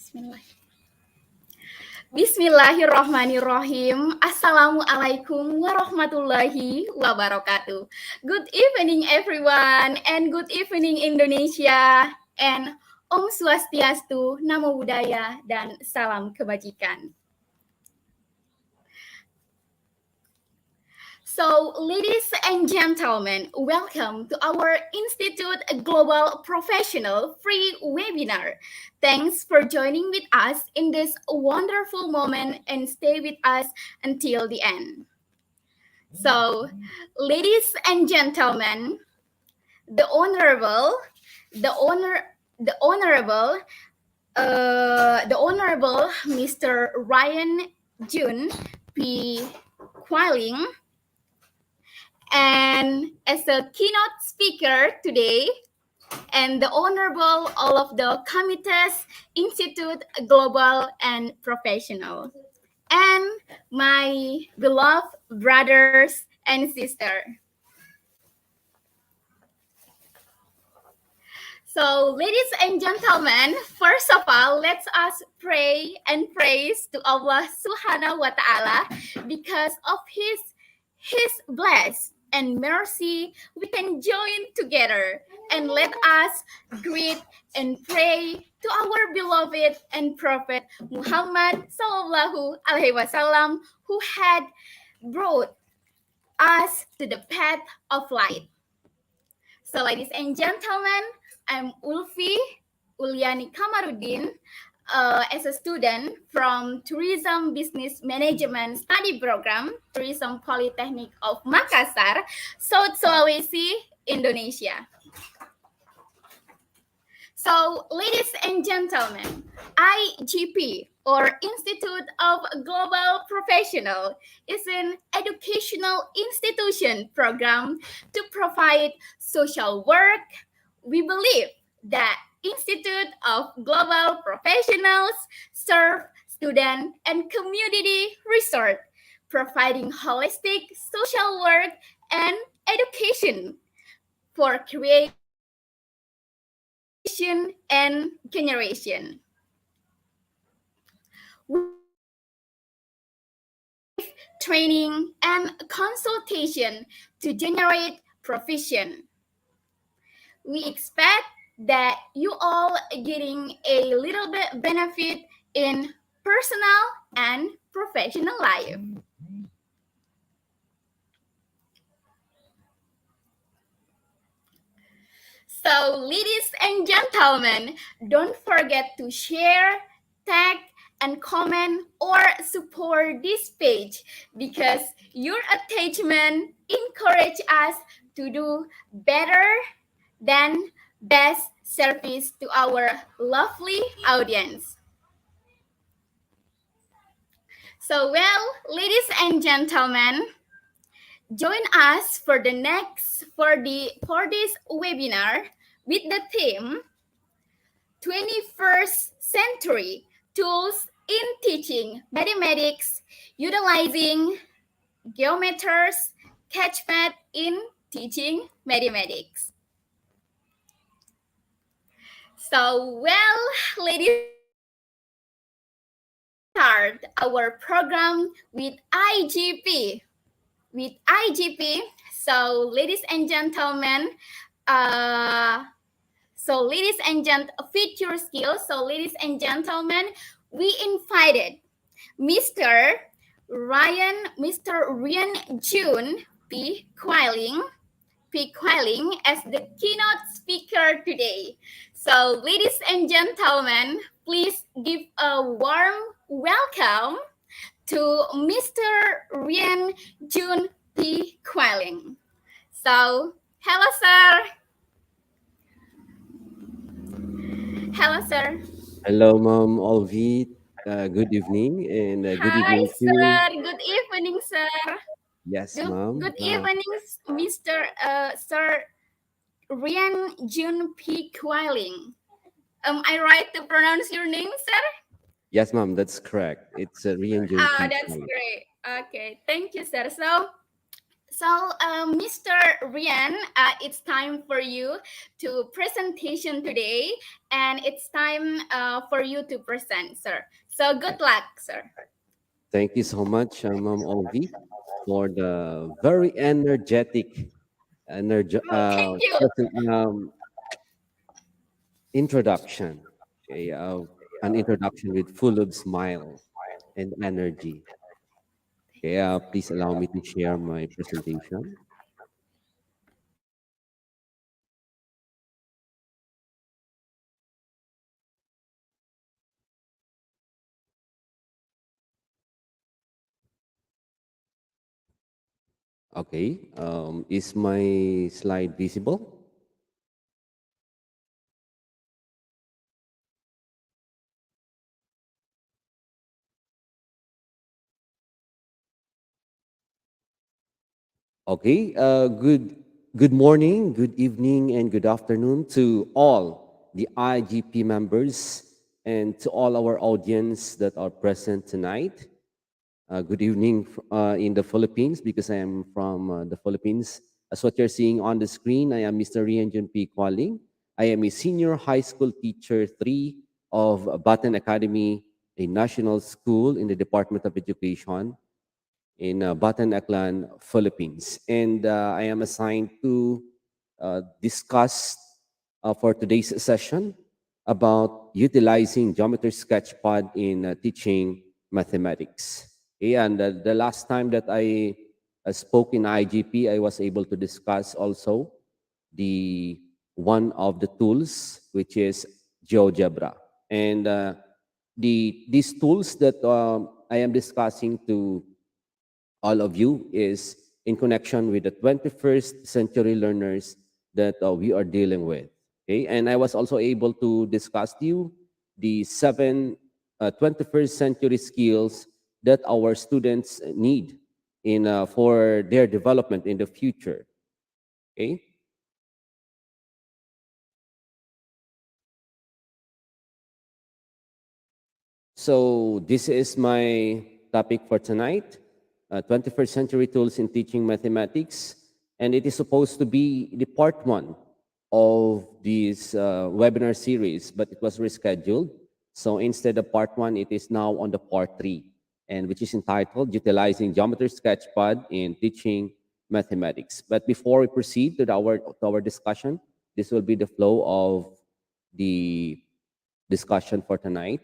Bismillah. Bismillahirrahmanirrahim. Assalamualaikum warahmatullahi wabarakatuh. Good evening everyone and good evening Indonesia and Om Swastiastu, Namo Buddhaya dan salam kebajikan. So, ladies and gentlemen, welcome to our Institute Global Professional free webinar. Thanks for joining with us in this wonderful moment and stay with us until the end. So, ladies and gentlemen, the honorable Mr. Ryan Jun P. Quiling. And as a keynote speaker today, and the Honorable all of the committees, Institute Global and Professional, and my beloved brothers and sisters. So, ladies and gentlemen, first of all, let us pray and praise to Allah Subhanahu wa Ta'ala because of His bless and mercy, we can join together and let us greet and pray to our beloved and Prophet Muhammad Sallallahu Alaihi Wasallam, who had brought us to the path of light. So, ladies and gentlemen, I'm Ulfi Uliani Kamarudin, as a student from Tourism Business Management Study Program, Tourism Polytechnic of Makassar, South Sulawesi, Indonesia. So, ladies and gentlemen, IGP, or Institute of Global Professional, is an educational institution program to provide social work. We believe that Institute of Global Professionals serve student and community research, providing holistic social work and education for creation and generation. With training and consultation to generate provision. We expect that you all getting a little bit benefit in personal and professional life. So, ladies and gentlemen, don't forget to share, tag, and comment or support this page because your attachment encourage us to do better than best service to our lovely audience. So, well, ladies and gentlemen, join us for the next for this webinar with the theme 21st Century Tools in Teaching Mathematics Utilizing Geometer's Sketchpad in Teaching Mathematics. So, well, ladies and gentlemen, let's start our program with IGP. With IGP, so ladies and gentlemen, uh, feature skills. So, ladies and gentlemen, we invited Mr. Ryan June P. Quailing as the keynote speaker today. So, ladies and gentlemen, please give a warm welcome to Mr. Ryan June P. Quailing. So, hello, sir. Hello, sir. Hello, Mom Olvi. Good evening, and good Hi, evening to sir. Good evening, sir. yes, Good Mom. evening, Mr. Sir Rian Jun P. Quailing. Am I right to pronounce your name, sir? Yes, Mom. That's correct. It's Rian Ah, Junpei. that's great. Okay, thank you, sir. So, Mr. Rian, it's time for you to presentation today, and it's time for you to present, sir. So, good luck, sir. Thank you so much, Mom Olvi, for the very energetic, Thank you. introduction. Okay, an introduction with full of smile and energy. Okay, please allow me to share my presentation. Okay, is my slide visible? Okay. Good morning, good evening, and good afternoon to all the IGP members and to all our audience that are present tonight. Good evening in the Philippines because I am from the Philippines. As what you're seeing on the screen, I am Mr. Rianjun P. Kualing. I am a senior high school teacher 3 of Batan Academy, a national school in the Department of Education in Batan Aklan, Philippines. And I am assigned to discuss for today's session about utilizing Geometer Sketchpad in teaching mathematics. Okay, and the last time that I spoke in IGP, I was able to discuss also the one of the tools, which is GeoGebra. And these tools that I am discussing to all of you is in connection with the 21st century learners that we are dealing with. Okay, and I was also able to discuss to you the seven 21st century skills that our students need in for their development in the future. Okay, so this is my topic for tonight, 21st century tools in teaching mathematics, and it is supposed to be the part one of this webinar series, but it was rescheduled. So instead of part one, it is now on the part three, and which is entitled Utilizing Geometry Sketchpad in Teaching Mathematics. But before we proceed to our discussion, this will be the flow of the discussion for tonight.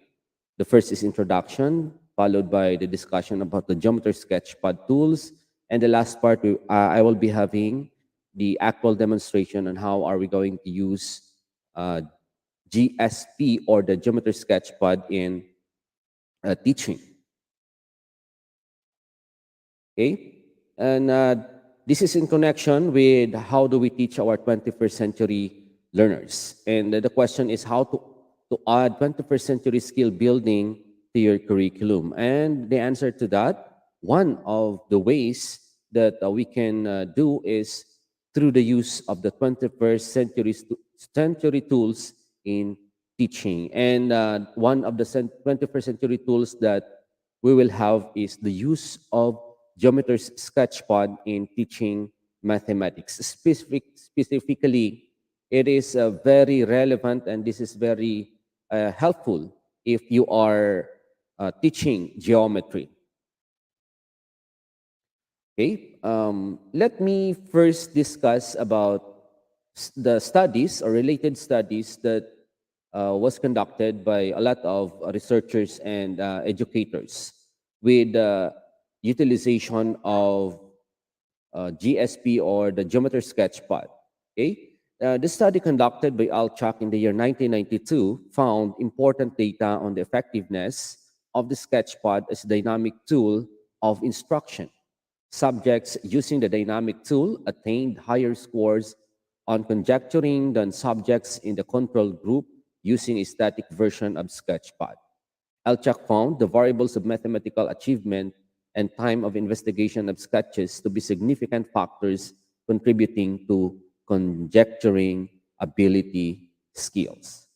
The first is introduction, followed by the discussion about the Geometer Sketchpad tools, and the last part, I will be having the actual demonstration on how are we going to use uh, GSP or the Geometer Sketchpad in teaching. Okay, and this is in connection with how do we teach our 21st century learners. And the question is how to add 21st century skill building to your curriculum. And the answer to that, one of the ways that we can do is through the use of the 21st century tools in teaching. And one of the 21st century tools that we will have is the use of Geometer's Sketchpad in teaching mathematics. Specifically, it is very relevant and this is very helpful if you are teaching geometry. Okay, let me first discuss about the studies or related studies that was conducted by a lot of researchers and educators with utilization of GSP or the Geometer Sketchpad. Okay, the study conducted by Alchak in the year 1992 found important data on the effectiveness of the Sketchpad as a dynamic tool of instruction. Subjects using the dynamic tool attained higher scores on conjecturing than subjects in the control group using a static version of Sketchpad. Elchak found the variables of mathematical achievement and time of investigation of sketches to be significant factors contributing to conjecturing ability skills.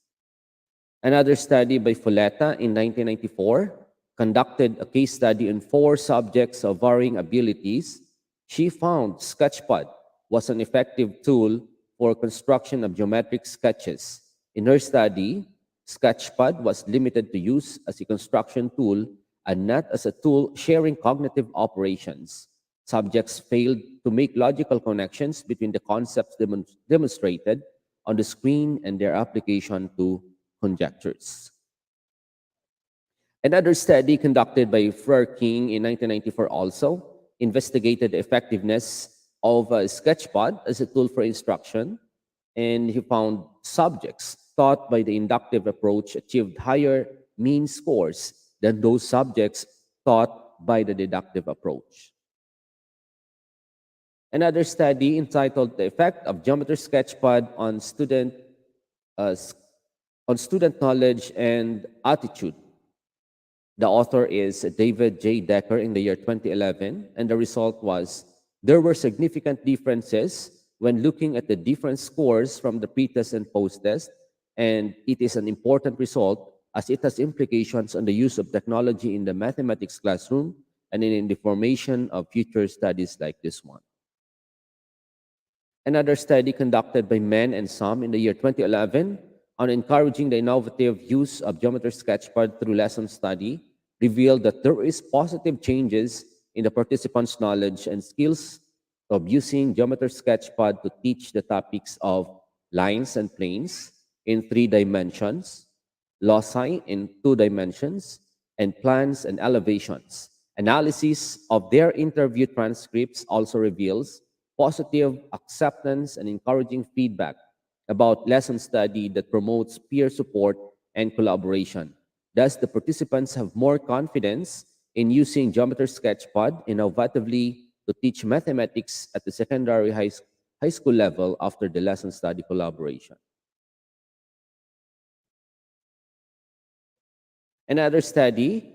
Another study by Folletta in 1994 conducted a case study on 4 subjects of varying abilities. She found Sketchpad was an effective tool for construction of geometric sketches. In her study, Sketchpad was limited to use as a construction tool and not as a tool sharing cognitive operations. Subjects failed to make logical connections between the concepts demonstrated on the screen and their application to conjectures. Another study conducted by Frere King in 1994 also investigated the effectiveness of a Sketchpad as a tool for instruction, and he found subjects taught by the inductive approach achieved higher mean scores than those subjects taught by the deductive approach. Another study entitled "The Effect of Geometer Sketchpad on uh, Student Knowledge and Attitude." The author is David J. Decker in the year 2011, and the result was there were significant differences when looking at the different scores from the pre-test and post-test, and it is an important result as it has implications on the use of technology in the mathematics classroom and in the formation of future studies like this one. Another study conducted by Men and Sam in the year 2011 on encouraging the innovative use of Geometer Sketchpad through lesson study revealed that there is positive changes in the participants' knowledge and skills of using Geometer Sketchpad to teach the topics of lines and planes in 3 dimensions, loci in 2 dimensions, and plans and elevations. Analysis of their interview transcripts also reveals positive acceptance and encouraging feedback about lesson study that promotes peer support and collaboration. Thus, the participants have more confidence in using Geometer Sketchpad innovatively to teach mathematics at the secondary high school level after the lesson study collaboration. Another study,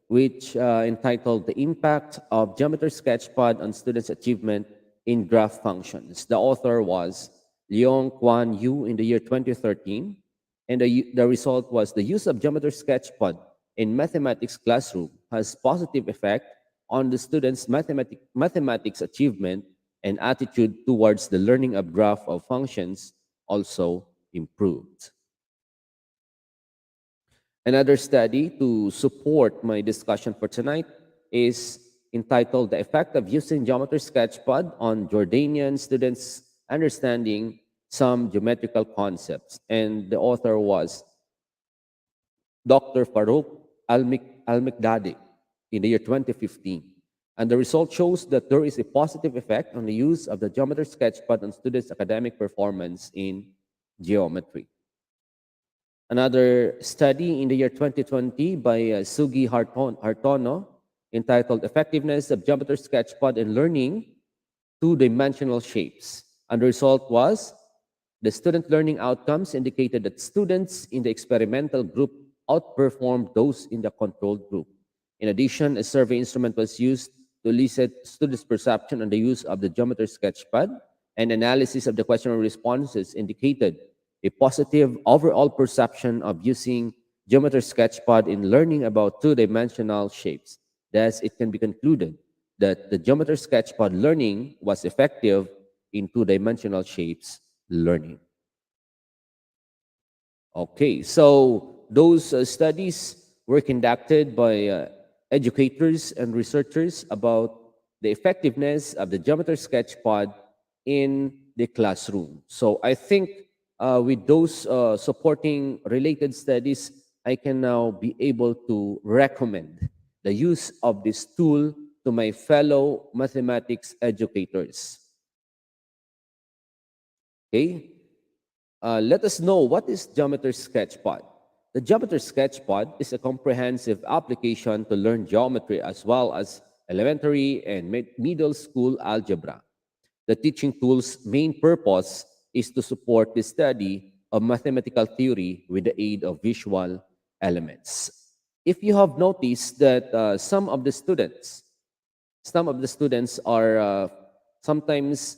which entitled "The Impact of Geometer Sketchpad on Students' Achievement in Graph Functions." The author was Leong Kwan Yu in the year 2013, and the result was the use of Geometer Sketchpad in mathematics classroom has positive effect on the students' mathematics achievement, and attitude towards the learning of graph of functions also improved. Another study to support my discussion for tonight is entitled "The Effect of Using Geometry Sketchpad on Jordanian Students Understanding Some Geometrical Concepts." And the author was Dr. Farouk Al-Mikdadi in the year 2015. And the result shows that there is a positive effect on the use of the Geometry Sketchpad on students' academic performance in geometry. Another study in the year 2020 by Sugi Hartono entitled Effectiveness of Geometer Sketchpad in Learning Two-Dimensional Shapes. And the result was the student learning outcomes indicated that students in the experimental group outperformed those in the controlled group. In addition, a survey instrument was used to elicit students' perception on the use of the Geometer Sketchpad, and analysis of the questionnaire responses indicated a positive overall perception of using Geometer Sketchpad in learning about two-dimensional shapes. Thus, it can be concluded that the Geometer Sketchpad learning was effective in two-dimensional shapes learning. Okay, so those studies were conducted by educators and researchers about the effectiveness of the Geometer Sketchpad in the classroom. So I think with those supporting related studies, I can now be able to recommend the use of this tool to my fellow mathematics educators. Okay, let us know what is Geometer Sketchpad. The Geometer Sketchpad is a comprehensive application to learn geometry as well as elementary and middle school algebra. The teaching tool's main purpose is to support the study of mathematical theory with the aid of visual elements. If you have noticed that some of the students are sometimes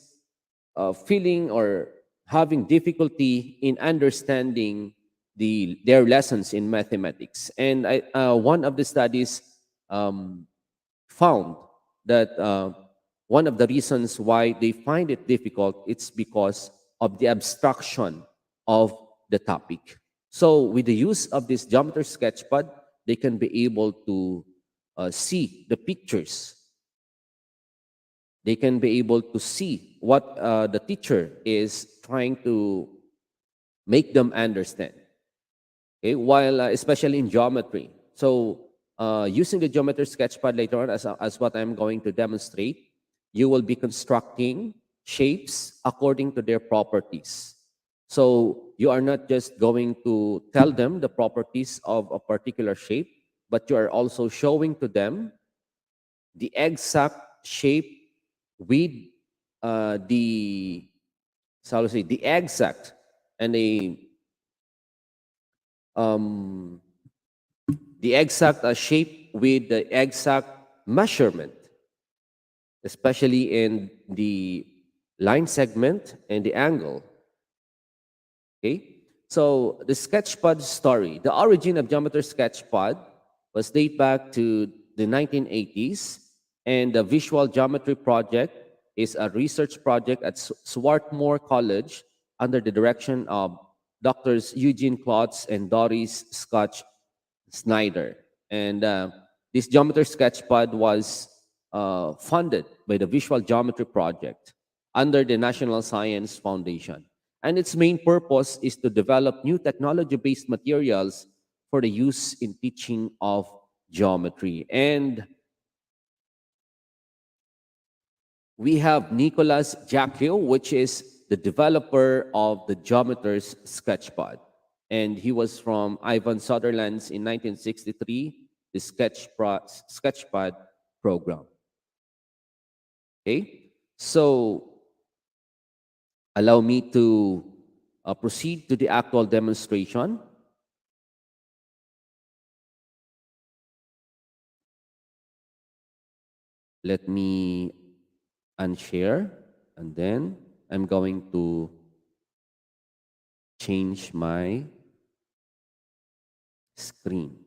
feeling or having difficulty in understanding their lessons in mathematics. And one of the studies um, found that one of the reasons why they find it difficult it's because of the abstraction of the topic. So with the use of this geometer sketchpad, they can be able to see the pictures. They can be able to see what the teacher is trying to make them understand. Okay, while especially in geometry. So using the geometry sketchpad later on, as what I'm going to demonstrate, you will be constructing shapes according to their properties. So you are not just going to tell them the properties of a particular shape, but you are also showing to them the exact shape with the so to say the exact and um, the exact shape with the exact measurement, especially in the line segment and the angle. Okay, so the Sketchpad story. The origin of Geometer Sketchpad was date back to the 1980s, and the Visual Geometry Project is a research project at Swarthmore College under the direction of Doctors Eugene Klotz and Doris Scotch Snyder. And this Geometer Sketchpad was funded by the Visual Geometry Project under the National Science Foundation. And its main purpose is to develop new technology based materials for the use in teaching of geometry. And we have Nicolas Jacquio, which is the developer of the Geometer's Sketchpad. And he was from Ivan Sutherland's in 1963, the Sketchpad program. Okay, so allow me to proceed to the actual demonstration. Let me unshare, and then I'm going to change my screen.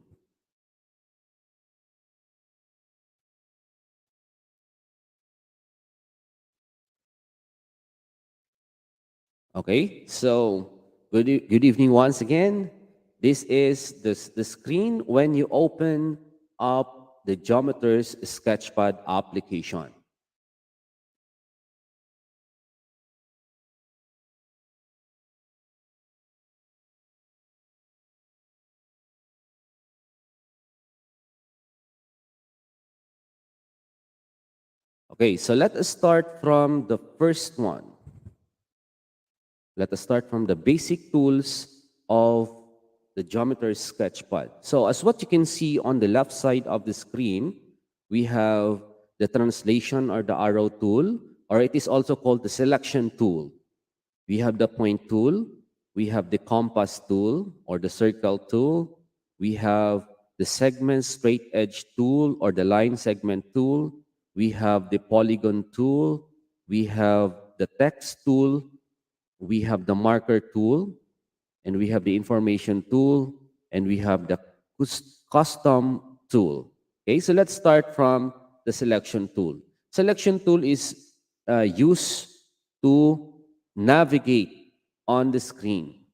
Okay, so good evening once again. This is the screen when you open up the Geometer's Sketchpad application. Okay, so let us start from the first one. Let us start from the basic tools of the Geometer Sketchpad. So as what you can see on the left side of the screen, we have the translation or the arrow tool, or it is also called the selection tool. We have the point tool, we have the compass tool or the circle tool, we have the segment straight edge tool or the line segment tool, we have the polygon tool, we have the text tool, we have the marker tool, and we have the information tool, and we have the custom tool. Okay, so let's start from the selection tool. Selection tool is used to navigate on the screen.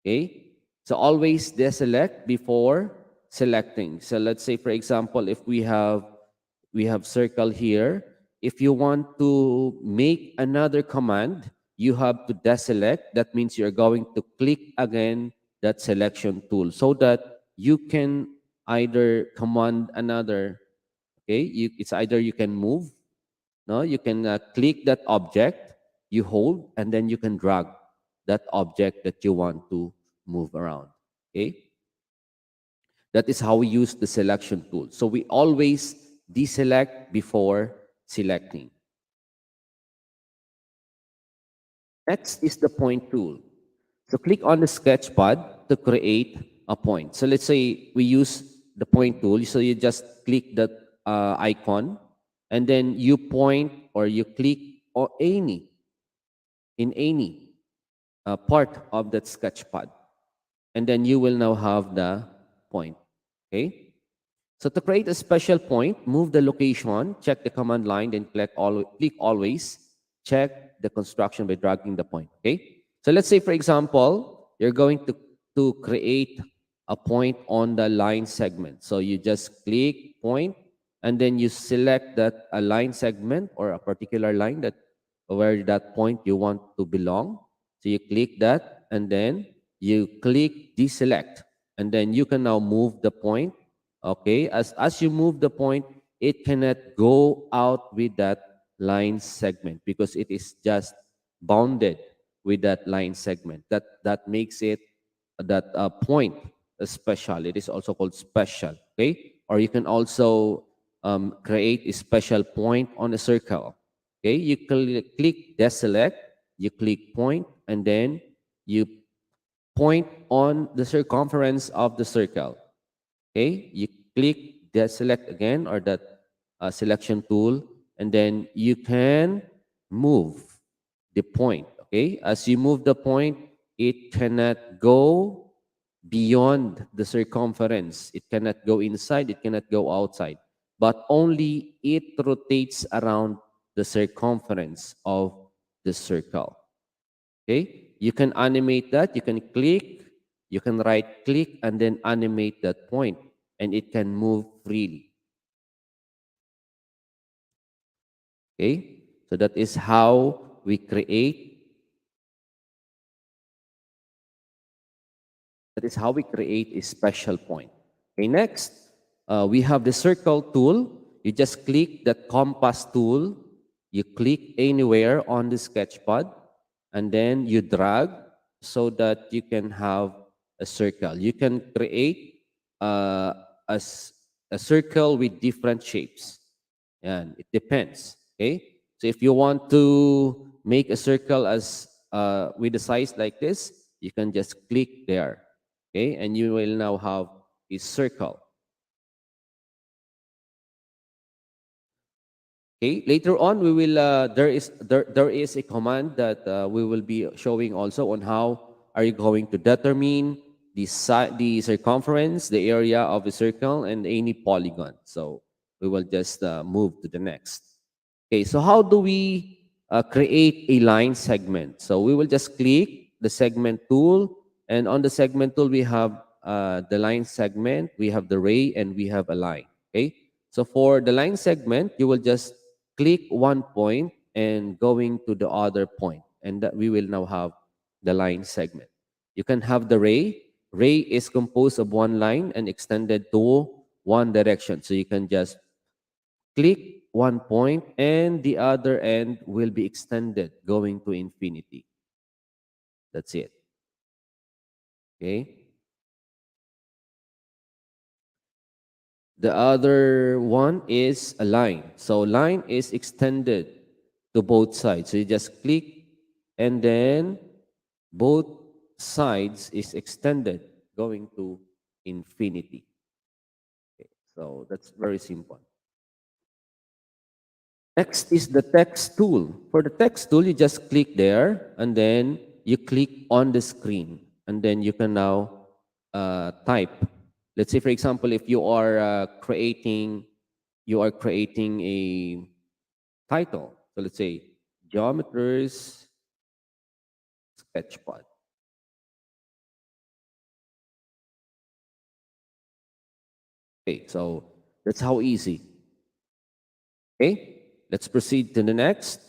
Okay, so always deselect before selecting. So let's say, for example, if we have circle here. If you want to make another command, you have to deselect. That means you're going to click again that selection tool so that you can either command another. Okay, it's either you can move, no, you can click that object, you hold, and then you can drag that object that you want to move around. Okay, that is how we use the selection tool. So we always deselect before selecting. Next is the point tool. So click on the sketchpad to create a point. So let's say we use the point tool. So you just click that icon and then you point or you click or any part of that sketchpad. And then you will now have the point. Okay? So to create a special point, move the location, check the command line, then click always, check the construction by dragging the point. Okay. So let's say, for example, you're going to create a point on the line segment. So you just click point, and then you select that a line segment or a particular line that where that point you want to belong. So you click that, and then you click deselect, and then you can now move the point. Okay, as you move the point, it cannot go out with that line segment because it is just bounded with that line segment. That makes it that point special. It is also called special. Okay, or you can also create a special point on a circle. Okay, you click deselect, you click point, and then you point on the circumference of the circle. Okay, you click deselect again or that selection tool, and then you can move the point. Okay, as you move the point, it cannot go beyond the circumference. It cannot go inside, it cannot go outside, but only it rotates around the circumference of the circle. Okay, you can animate that, you can click, you can right click and then animate that point, and it can move freely. Okay, so that is how we create a special point. Okay, next, we have the circle tool. You just click that compass tool. You click anywhere on the sketchpad, and then you drag so that you can have a circle. You can create uh, a circle with different shapes, and it depends. Okay, so if you want to make a circle as with a size like this, you can just click there. Okay, and you will now have a circle. Okay, later on we will there is a command that we will be showing also on how are you going to determine the circumference, the area of a circle, and any polygon. So we will just move to the next. Okay, so how do we create a line segment? So we will just click the segment tool, and on the segment tool, we have the line segment, we have the ray, and we have a line. Okay, so for the line segment, you will just click one point and going to the other point, and that we will now have the line segment. You can have the ray. Ray is composed of one line and extended to one direction. So you can just click one point and the other end will be extended going to infinity. That's it. Okay. The other one is a line. So line is extended to both sides. So you just click and then both sides is extended going to infinity. Okay, so that's very simple. Next is the text tool. For the text tool, you just click there and then you click on the screen and then you can now type. Let's say, for example, if you are creating a title. So let's say Geometer's Sketchpad. Okay, so that's how easy. Okay, let's proceed to the next.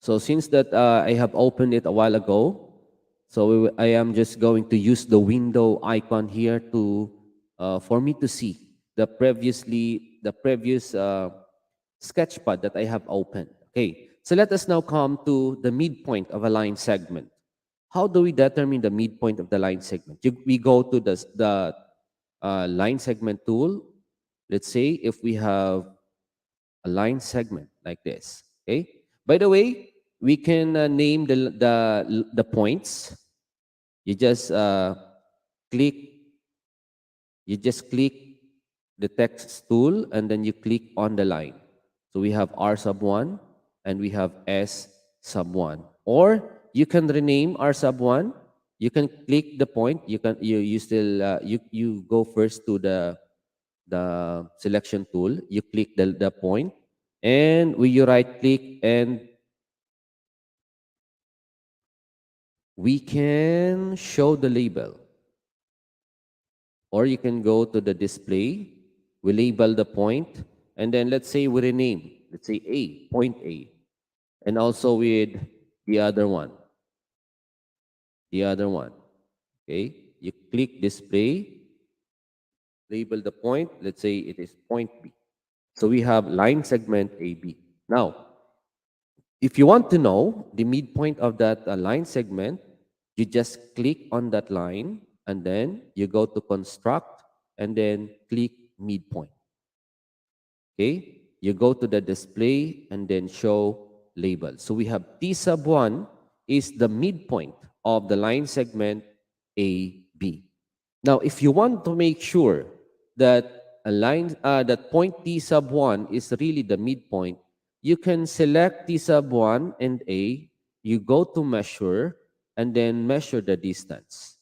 So since that I have opened it a while ago, so I am just going to use the window icon here to for me to see the previous sketchpad that I have opened. Okay, so let us now come to the midpoint of a line segment. How do we determine the midpoint of the line segment? We go to the line segment tool. Let's say if we have a line segment like this. Okay. By the way, we can name the points. You just click. You just click the text tool and then you click on the line. So we have R sub one and we have S sub one. Or you can rename R sub one. You can click the point. You still you go first to the selection tool. You click the point, and with your right click, and we can show the label. Or you can go to the display. We label the point, and then let's say we rename. Let's say A, point A, and also with the other one. The other one. Okay. You click display, label the point. Let's say it is point B. So we have line segment AB. Now, if you want to know the midpoint of that line segment, you just click on that line and then you go to construct and then click midpoint. Okay? You go to the display and then show label. So we have T sub 1 is the midpoint of the line segment AB. Now, if you want to make sure that that point T sub 1 is really the midpoint, you can select T sub 1 and A, you go to measure, and then measure the distance.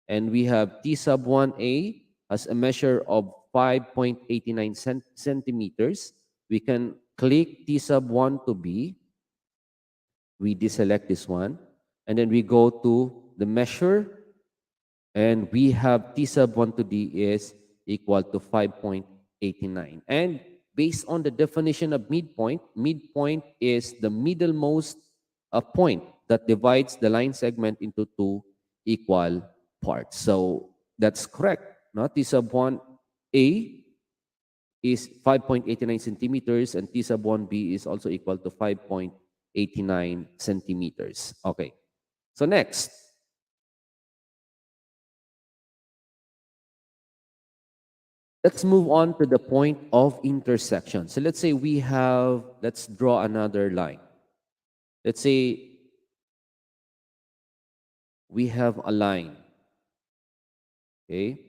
And we have T sub 1A as a measure of 5.89 centimeters. We can click T sub 1 to B. We deselect this one. And then we go to the measure, and we have T sub 1 to D is equal to 5.89. And based on the definition of midpoint, midpoint is the middlemost point that divides the line segment into two equal parts. So that's correct. No? T sub 1A is 5.89 centimeters and T sub 1B is also equal to 5.89 centimeters. Okay. So next, let's move on to the point of intersection. So let's say let's draw another line. Let's say we have a line. Okay.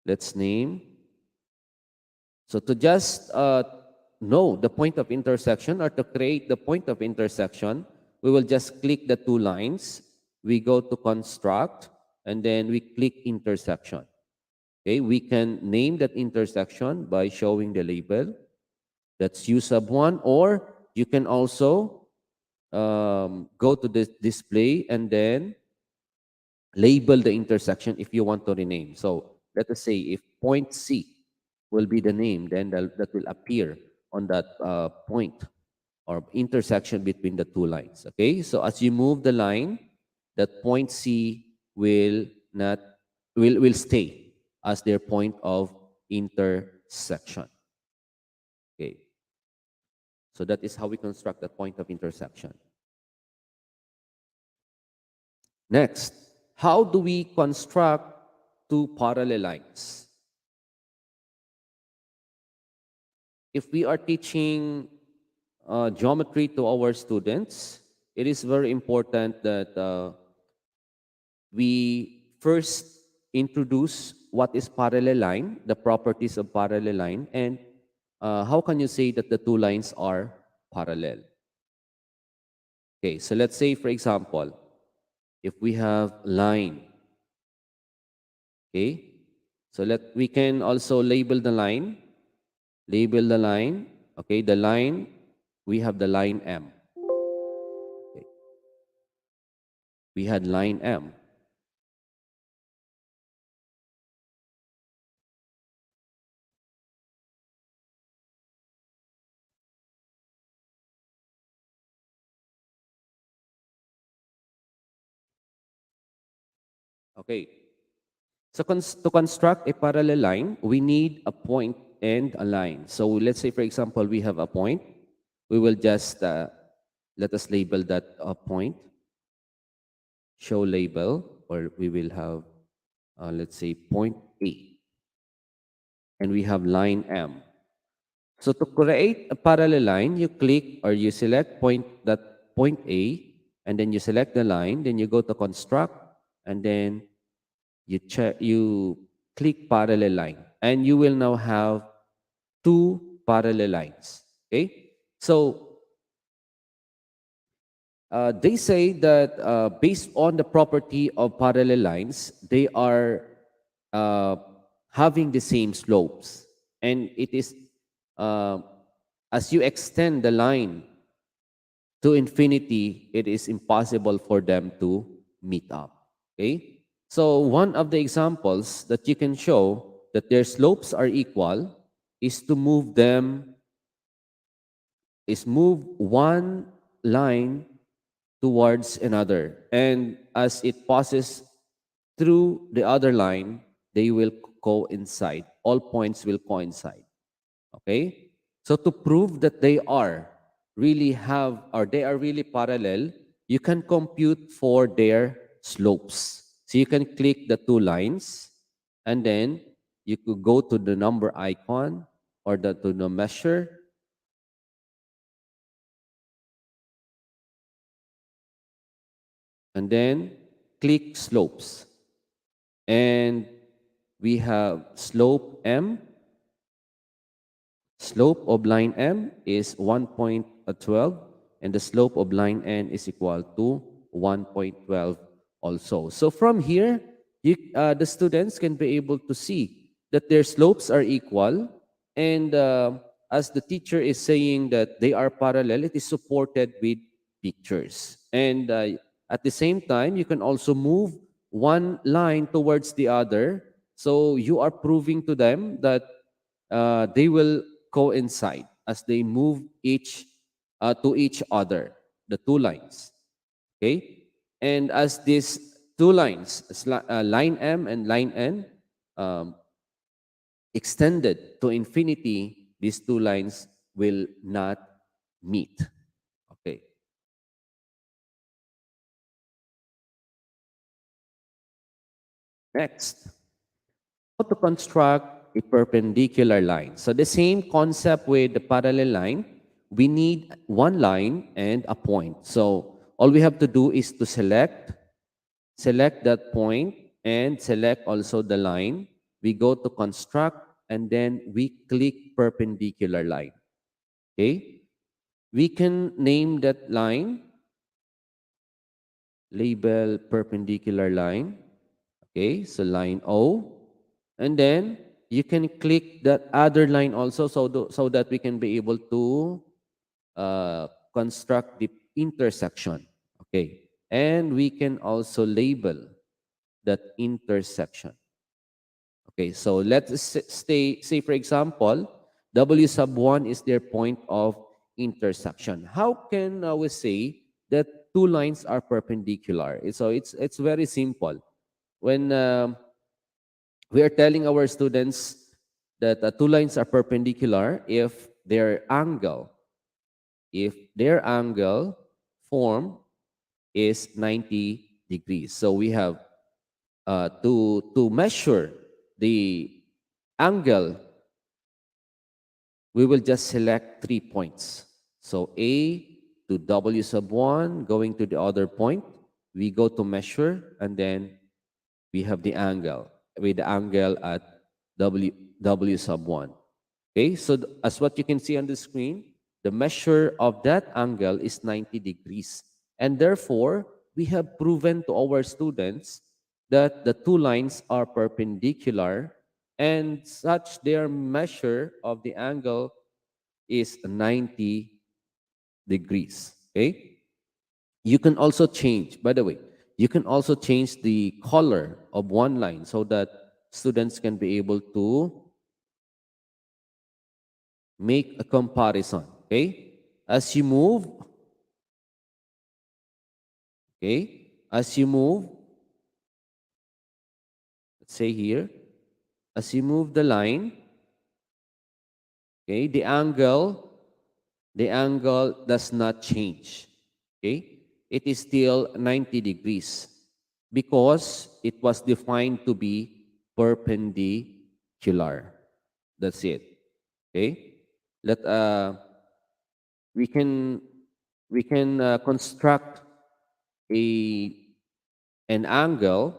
Let's name. So to just know the point of intersection or to create the point of intersection, we will just click the two lines. We go to construct and then we click intersection. Okay, we can name that intersection by showing the label. That's U sub 1, or you can also go to the display and then label the intersection if you want to rename. So let us say if point C will be the name, then that will appear on that point or intersection between the two lines. Okay, so as you move the line, that point C will not will stay as their point of intersection. Okay, so that is how we construct the point of intersection. Next, how do we construct two parallel lines? If we are teaching geometry to our students, it is very important that we first introduce what is parallel line, the properties of parallel line, and how can you say that the two lines are parallel? Okay, so let's say, for example, if we have line, okay, so we can also label the line, okay, the line, we have the line M, okay, we had line M. Okay, so to construct a parallel line, we need a point and a line. So let's say, for example, we have a point. We will just let us label that point, show label, or we will have, let's say, point A, and we have line M. So to create a parallel line, you click or you select point A, and then you select the line, then you go to construct, and then you click parallel line, and you will now have two parallel lines. Okay, so they say that based on the property of parallel lines, they are uh, having the same slopes, and it is uh, as you extend the line to infinity, it is impossible for them to meet up. Okay? So one of the examples that you can show that their slopes are equal is to move one line towards another. And as it passes through the other line, they will coincide. All points will coincide. Okay? So to prove that they are they are really parallel, you can compute for their slopes. So you can click the two lines, and then you could go to the number icon or to the measure, and then click slopes. And we have slope M. Slope of line M is 1.12, and the slope of line N is equal to 1.12 also. So from here, the students can be able to see that their slopes are equal, and as the teacher is saying that they are parallel, it is supported with pictures. And at the same time, you can also move one line towards the other. So you are proving to them that they will coincide as they move to each other, the two lines. Okay, and as these two lines, line M and line N, um, extended to infinity, these two lines will not meet. Okay. Next, how to construct a perpendicular line. So the same concept with the parallel line, we need one line and a point. So all we have to do is to select that point and select also the line. We go to construct, and then we click perpendicular line. Okay? We can name that line, label perpendicular line. Okay, so line O. And then you can click that other line also, so that we can be able to construct the intersection. Okay, and we can also label that intersection. Okay, so let's say for example, W sub 1 is their point of intersection. How can we say that two lines are perpendicular? So it's very simple. When we are telling our students that two lines are perpendicular if their angle form is 90 degrees. So we have to measure the angle, we will just select 3 points. So A to W sub 1 going to the other point. We go to measure and then we have the angle with the angle at W sub 1. Okay, so as what you can see on the screen, the measure of that angle is 90 degrees. And therefore, we have proven to our students that the two lines are perpendicular and such their measure of the angle is 90 degrees. Okay, you can also change, by the way, you can also change the color of one line so that students can be able to make a comparison. Okay, as you move, okay, as you move, let's say here, as you move the line, okay, the angle does not change. Okay, it is still 90 degrees because it was defined to be perpendicular. That's it. Okay, let we can construct a an angle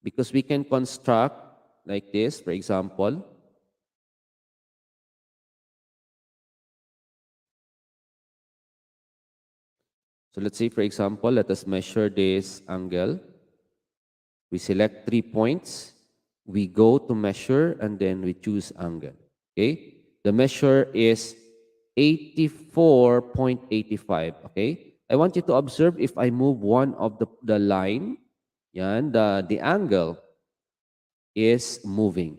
because we can construct like this, for example. So let's say, for example, let us measure this angle. We select 3 points. We go to measure and then we choose angle. Okay? The measure is 84.85. Okay? I want you to observe if I move one of the line, yan, the angle is moving.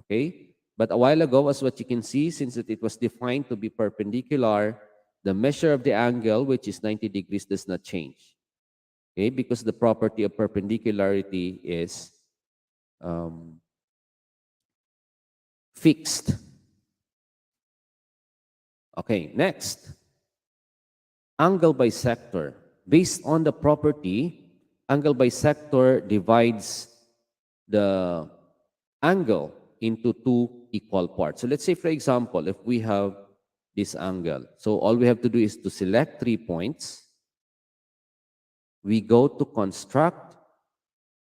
Okay? But a while ago, as what you can see, since it was defined to be perpendicular, the measure of the angle, which is 90 degrees, does not change. Okay? Because the property of perpendicularity is fixed. Okay, next. Angle bisector. Based on the property, angle bisector divides the angle into two equal parts. So let's say, for example, if we have this angle, so all we have to do is to select 3 points. We go to construct,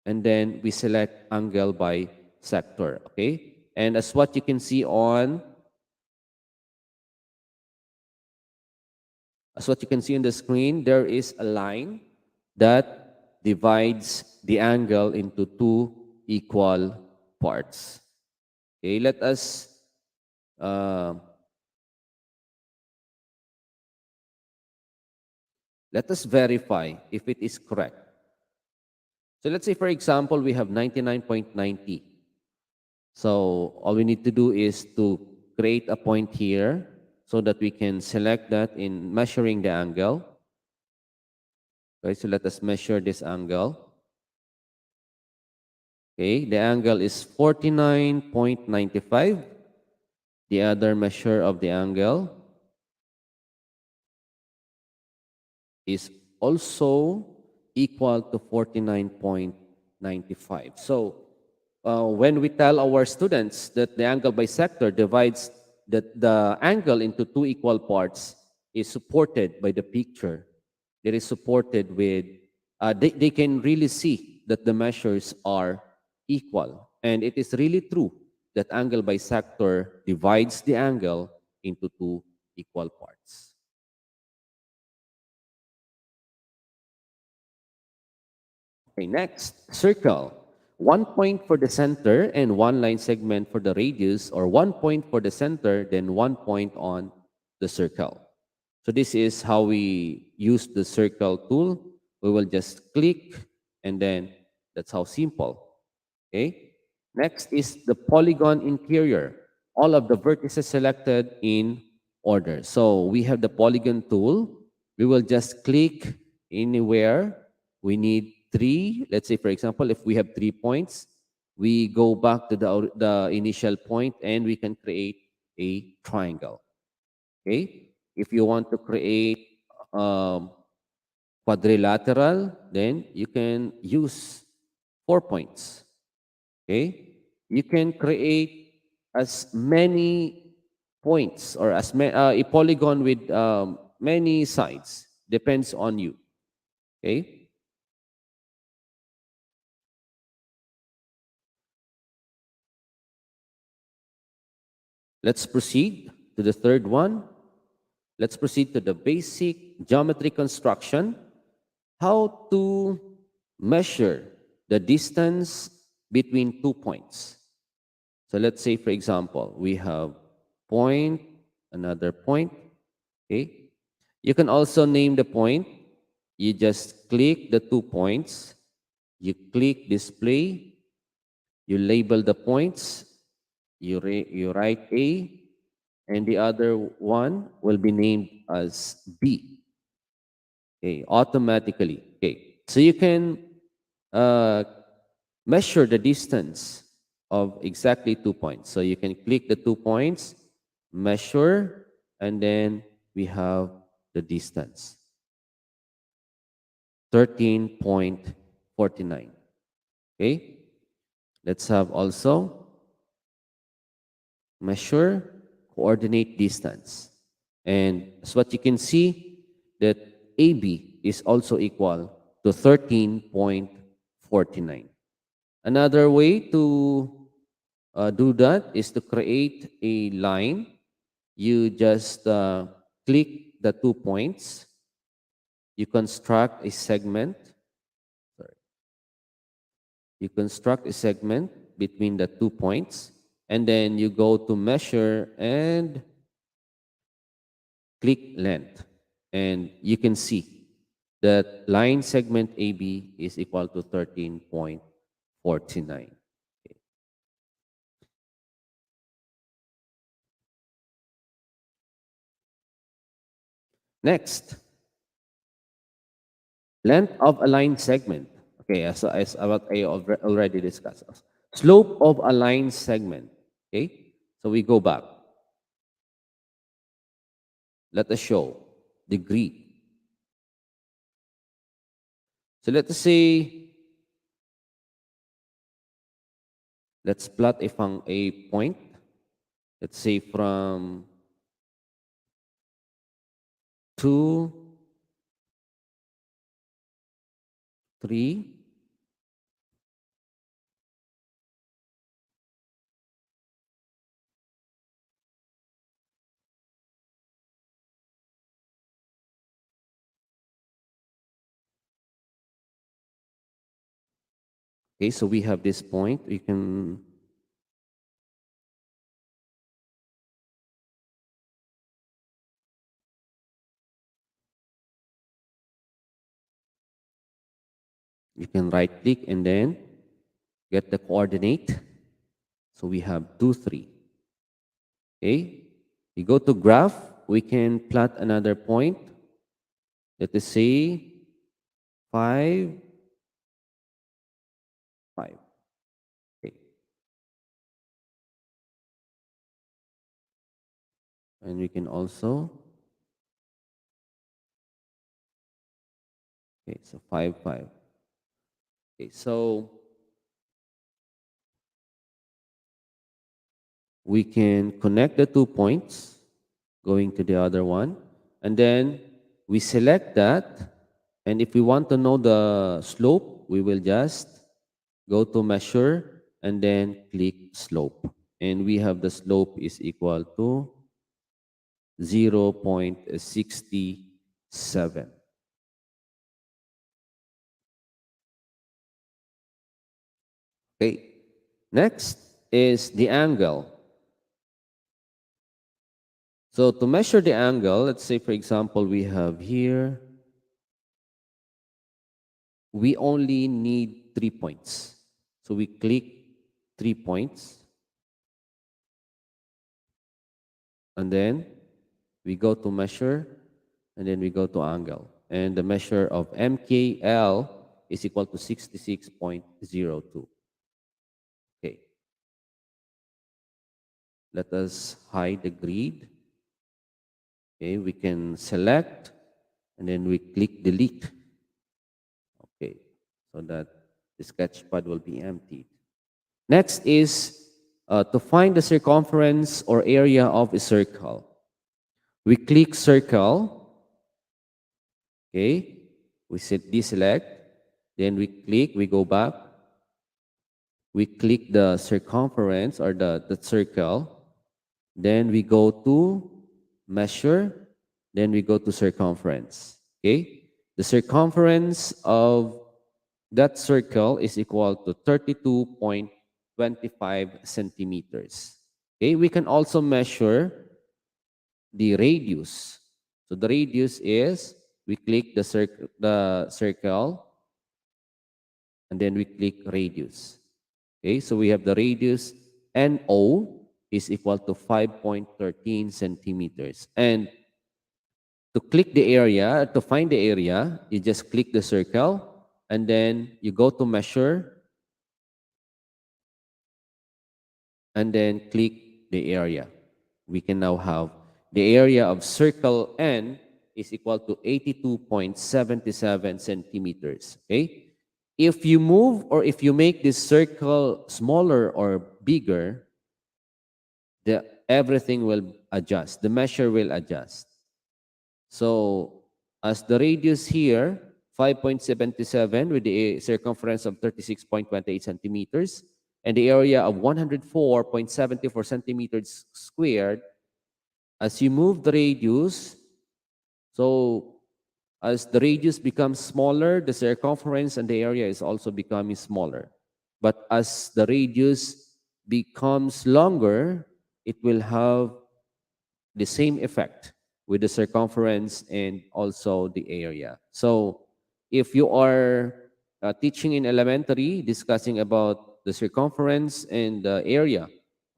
and then we select angle bisector. Okay, and as what you can see on the screen, there is a line that divides the angle into two equal parts. Okay, uh, let us verify if it is correct. So let's say, for example, we have 99.90. So all we need to do is to create a point here so that we can select that in measuring the angle. Okay, so let us measure this angle. Okay, the angle is 49.95. The other measure of the angle is also equal to 49.95. So when we tell our students that the angle bisector divides the angle into two equal parts, is supported by the picture. It is supported with, they can really see that the measures are equal. And it is really true that angle bisector divides the angle into two equal parts. Okay, next, circle. 1 point for the center and one line segment for the radius, or 1 point for the center, then 1 point on the circle. So this is how we use the circle tool. We will just click and then that's how simple. Okay. Next is the polygon interior. All of the vertices selected in order. So we have the polygon tool. We will just click anywhere. We need three. Let's say, for example, if we have 3 points, we go back to the initial point and we can create a triangle. Okay. If you want to create um, quadrilateral, then you can use 4 points. Okay, you can create as many points or a polygon with many sides. Depends on you. Okay, let's proceed to the third one. Let's proceed to the basic geometry construction. How to measure the distance between 2 points. So let's say, for example, we have point, another point. Okay. You can also name the point. You just click the 2 points. You click display. You label the points. You write A, and the other one will be named as B. Okay, automatically. Okay, so you can uh, measure the distance of exactly 2 points. So you can click the 2 points, measure, and then we have the distance 13.49. Okay, let's have also measure coordinate distance. And as what you can see, that AB is also equal to 13.49. Another way to do that is to create a line. You just click the 2 points. You construct a segment. Sorry. You construct a segment between the 2 points, and then you go to measure and click length. And you can see that line segment AB is equal to 13.49. Next, length of a line segment. Okay, as what I already discussed. Slope of a line segment. Okay, so we go back. Let us show degree. So let us say, let's plot a point. Let's say from 2, 3, okay, so we have this point. You can right click and then get the coordinate. So we have 2, 3. Okay. You go to graph, we can plot another point. Let us say 5, 5. Okay. And we can also, okay, so 5, 5. Okay, so we can connect the 2 points going to the other one, and then we select that. And if we want to know the slope, we will just go to measure and then click slope. And we have the slope is equal to 0.67. Okay. Next is the angle. So to measure the angle, let's say for example, we have here, we only need 3 points. So we click 3 points, and then we go to measure, and then we go to angle. And the measure of MKL is equal to 66.02. Okay. Let us hide the grid. Okay, we can select, and then we click delete. so that the sketchpad will be emptied. Next is to find the circumference or area of a circle. We click circle, okay? We deselect, then we click, we go back, we click the circumference or the circle, then we go to measure, then we go to circumference, okay? The circumference of that circle is equal to 32.25 centimeters. Okay, we can also measure the radius. So the radius is, we click the circle, and then we click radius. Okay, so we have the radius NO is equal to 5.13 centimeters. And to click the area, to find the area, you just click the circle, and then you go to measure, and then click the area. We can now have the area of circle N is equal to 82.77 centimeters. Okay? If you move or if you make this circle smaller or bigger, everything will adjust. The measure will adjust. So as the radius here, 5.77 with the circumference of 36.28 centimeters, and the area of 104.74 centimeters squared, as you move the radius, so as the radius becomes smaller, the circumference and the area is also becoming smaller. But as the radius becomes longer, it will have the same effect with the circumference and also the area. So if you are teaching in elementary, discussing about the circumference and the area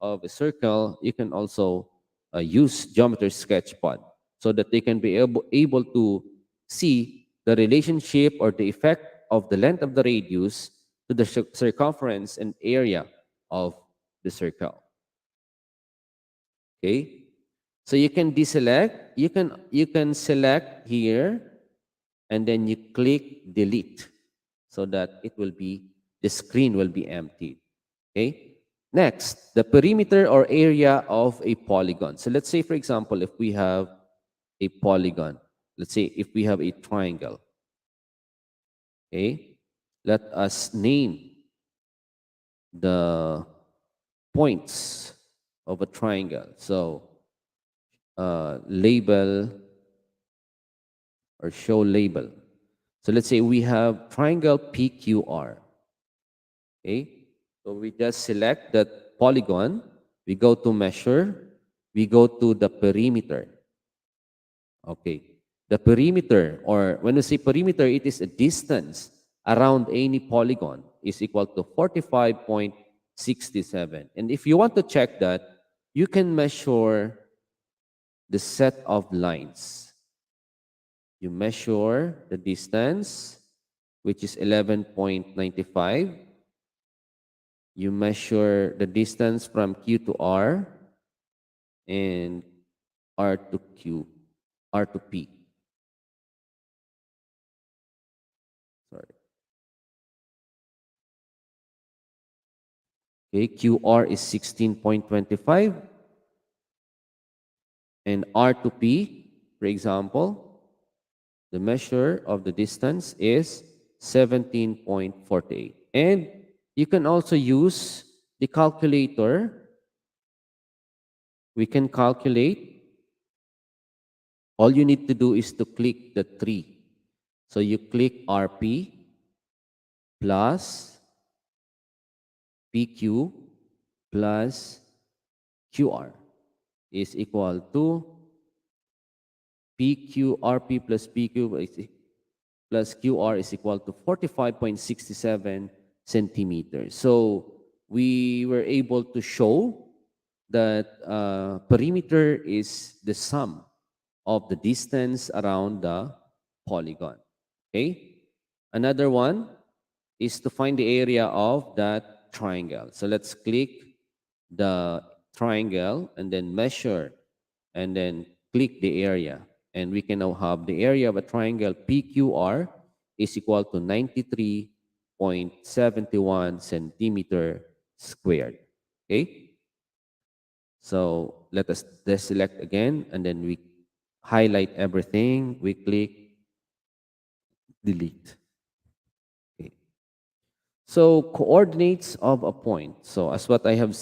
of a circle, you can also use Geometer Sketchpad so that they can be able to see the relationship or the effect of the length of the radius to the circumference and area of the circle. Okay? So you can deselect, you can select here, and then you click delete so that it will be, the screen will be emptied. Okay? Next, the perimeter or area of a polygon. So let's say, for example, if we have a polygon, let's say if we have a triangle. Okay? Let us name the points of a triangle. So label or show label. So let's say we have triangle PQR. Okay, so we just select that polygon, we go to measure, we go to the perimeter. Okay, the perimeter, or when we say perimeter, it is a distance around any polygon is equal to 45.67. And if you want to check that, you can measure the set of lines. You measure the distance, which is 11.95. You measure the distance from Q to R and R to Q, R to P. Sorry. Okay, QR is 16.25. And R to P, for example, the measure of the distance is 17.48. And you can also use the calculator. We can calculate. All you need to do is to click the 3. So you click RP plus PQ plus QR is equal to PQRP plus PQ plus QR is equal to 45.67 centimeters. So we were able to show that perimeter is the sum of the distance around the polygon. Okay? Another one is to find the area of that triangle. So let's click the triangle and then measure and then click the area. And we can now have the area of a triangle PQR is equal to 93.9 0.71 centimeter squared. Okay, so let us deselect again, and then we highlight everything. We click delete. Okay. So coordinates of a point. So as what I have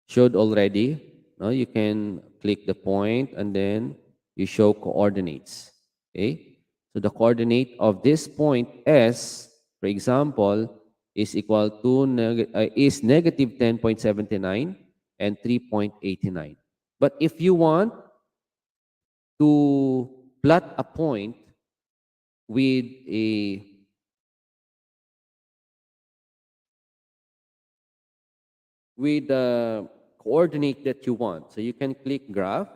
showed already, no, you can click the point and then you show coordinates. Okay. So the coordinate of this point S, for example, is equal to is negative 10.79 and 3.89. But if you want to plot a point with a with the coordinate that you want. So you can click graph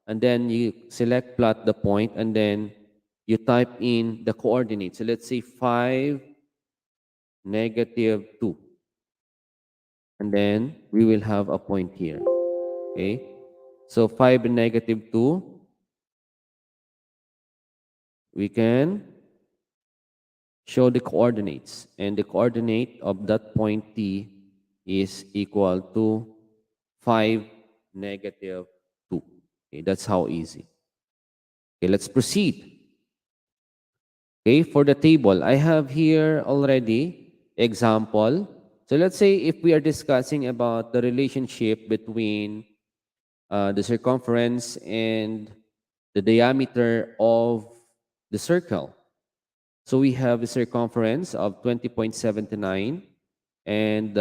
and then you select plot the point and then you type in the coordinates. So let's say 5, -2. And then we will have a point here. Okay. So 5 and -2, we can show the coordinates. And the coordinate of that point T is equal to 5, -2. Okay, that's how easy. Okay, let's proceed. Okay, for the table, I have here already example. So let's say if we are discussing about the relationship between the circumference and the diameter of the circle. So we have a circumference of 20.79 and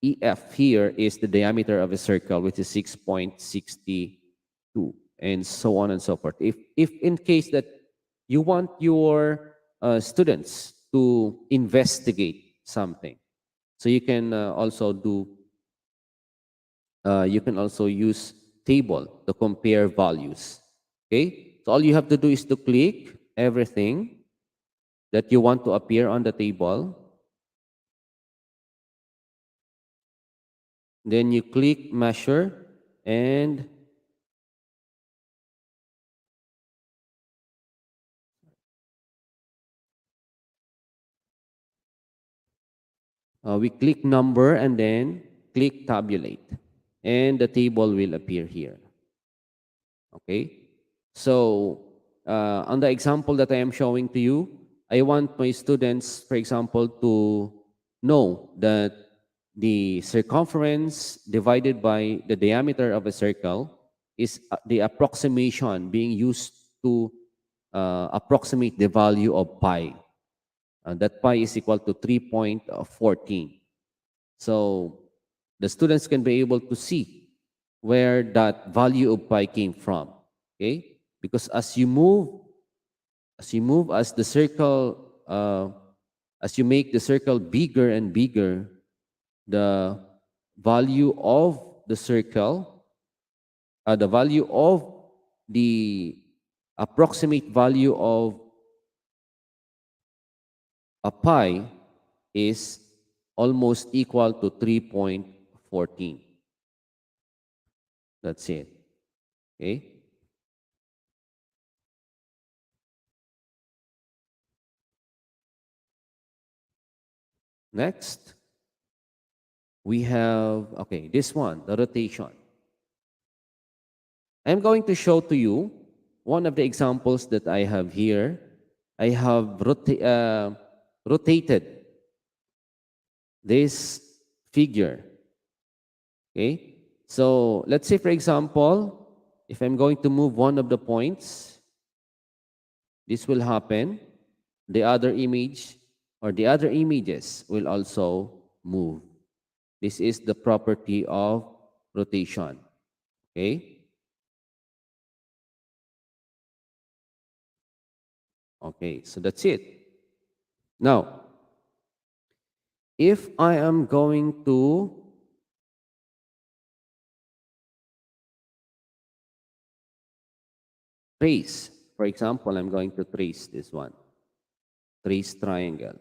EF here is the diameter of a circle, which is 6.62, and so on and so forth. If in case that you want your students to investigate something, so you can also use table to compare values. Okay, so all you have to do is to click everything that you want to appear on the table. Then you click measure and we click number and then click tabulate. And the table will appear here. Okay. So on the example that I am showing to you, I want my students, for example, to know that the circumference divided by the diameter of a circle is the approximation being used to approximate the value of pi. That pi is equal to 3.14. So the students can be able to see where that value of pi came from. Okay? Because as the circle, as you make the circle bigger and bigger, the value of the circle, the value of the approximate value of a pi is almost equal to 3.14. That's it. Okay. Next, we have, okay, this one, the rotation. I'm going to show to you one of the examples that I have here. I have rotated this figure. Okay. So let's say, for example, if I'm going to move one of the points, this will happen. The other image or the other images will also move. This is the property of rotation. Okay? Okay, so that's it. Now, if I am going to trace, for example, I'm going to trace this one, trace triangle.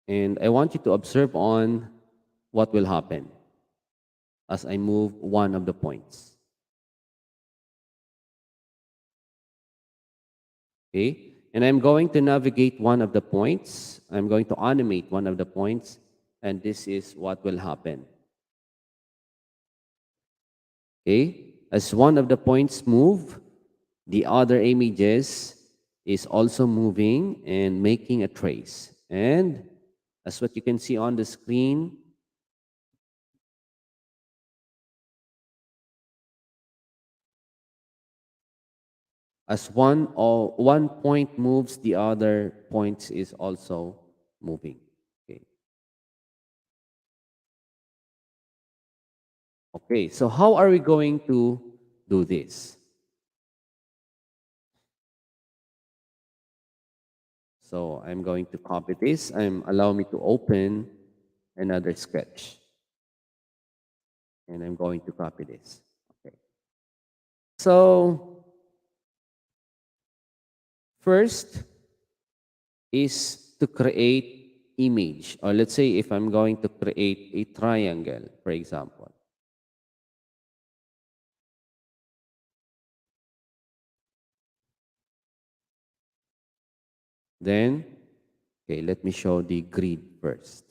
And I want you to observe on what will happen as I move one of the points. Okay? And I'm going to navigate one of the points. I'm going to animate one of the points, and this is what will happen. Okay? As one of the points move, the other images is also moving and making a trace. And as what you can see on the screen, as one point moves, the other point is also moving. Okay. Okay, so how are we going to do this? So I'm going to copy this. Allow me to open another sketch. And I'm going to copy this. Okay. So first is to create image. Or let's say if I'm going to create a triangle, for example. Then, okay, let me show the grid first.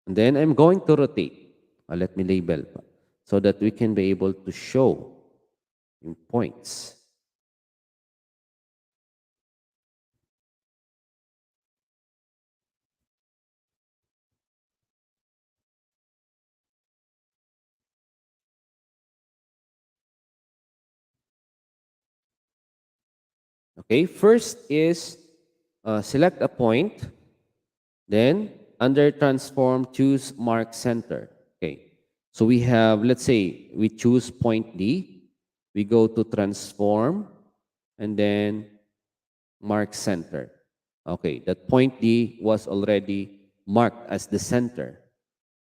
And then I'm going to rotate. Let me label so that we can be able to show in points. Okay, first is select a point, then under transform, choose mark center. Okay, so we have, let's say we choose point D, we go to transform, and then mark center. Okay, that point D was already marked as the center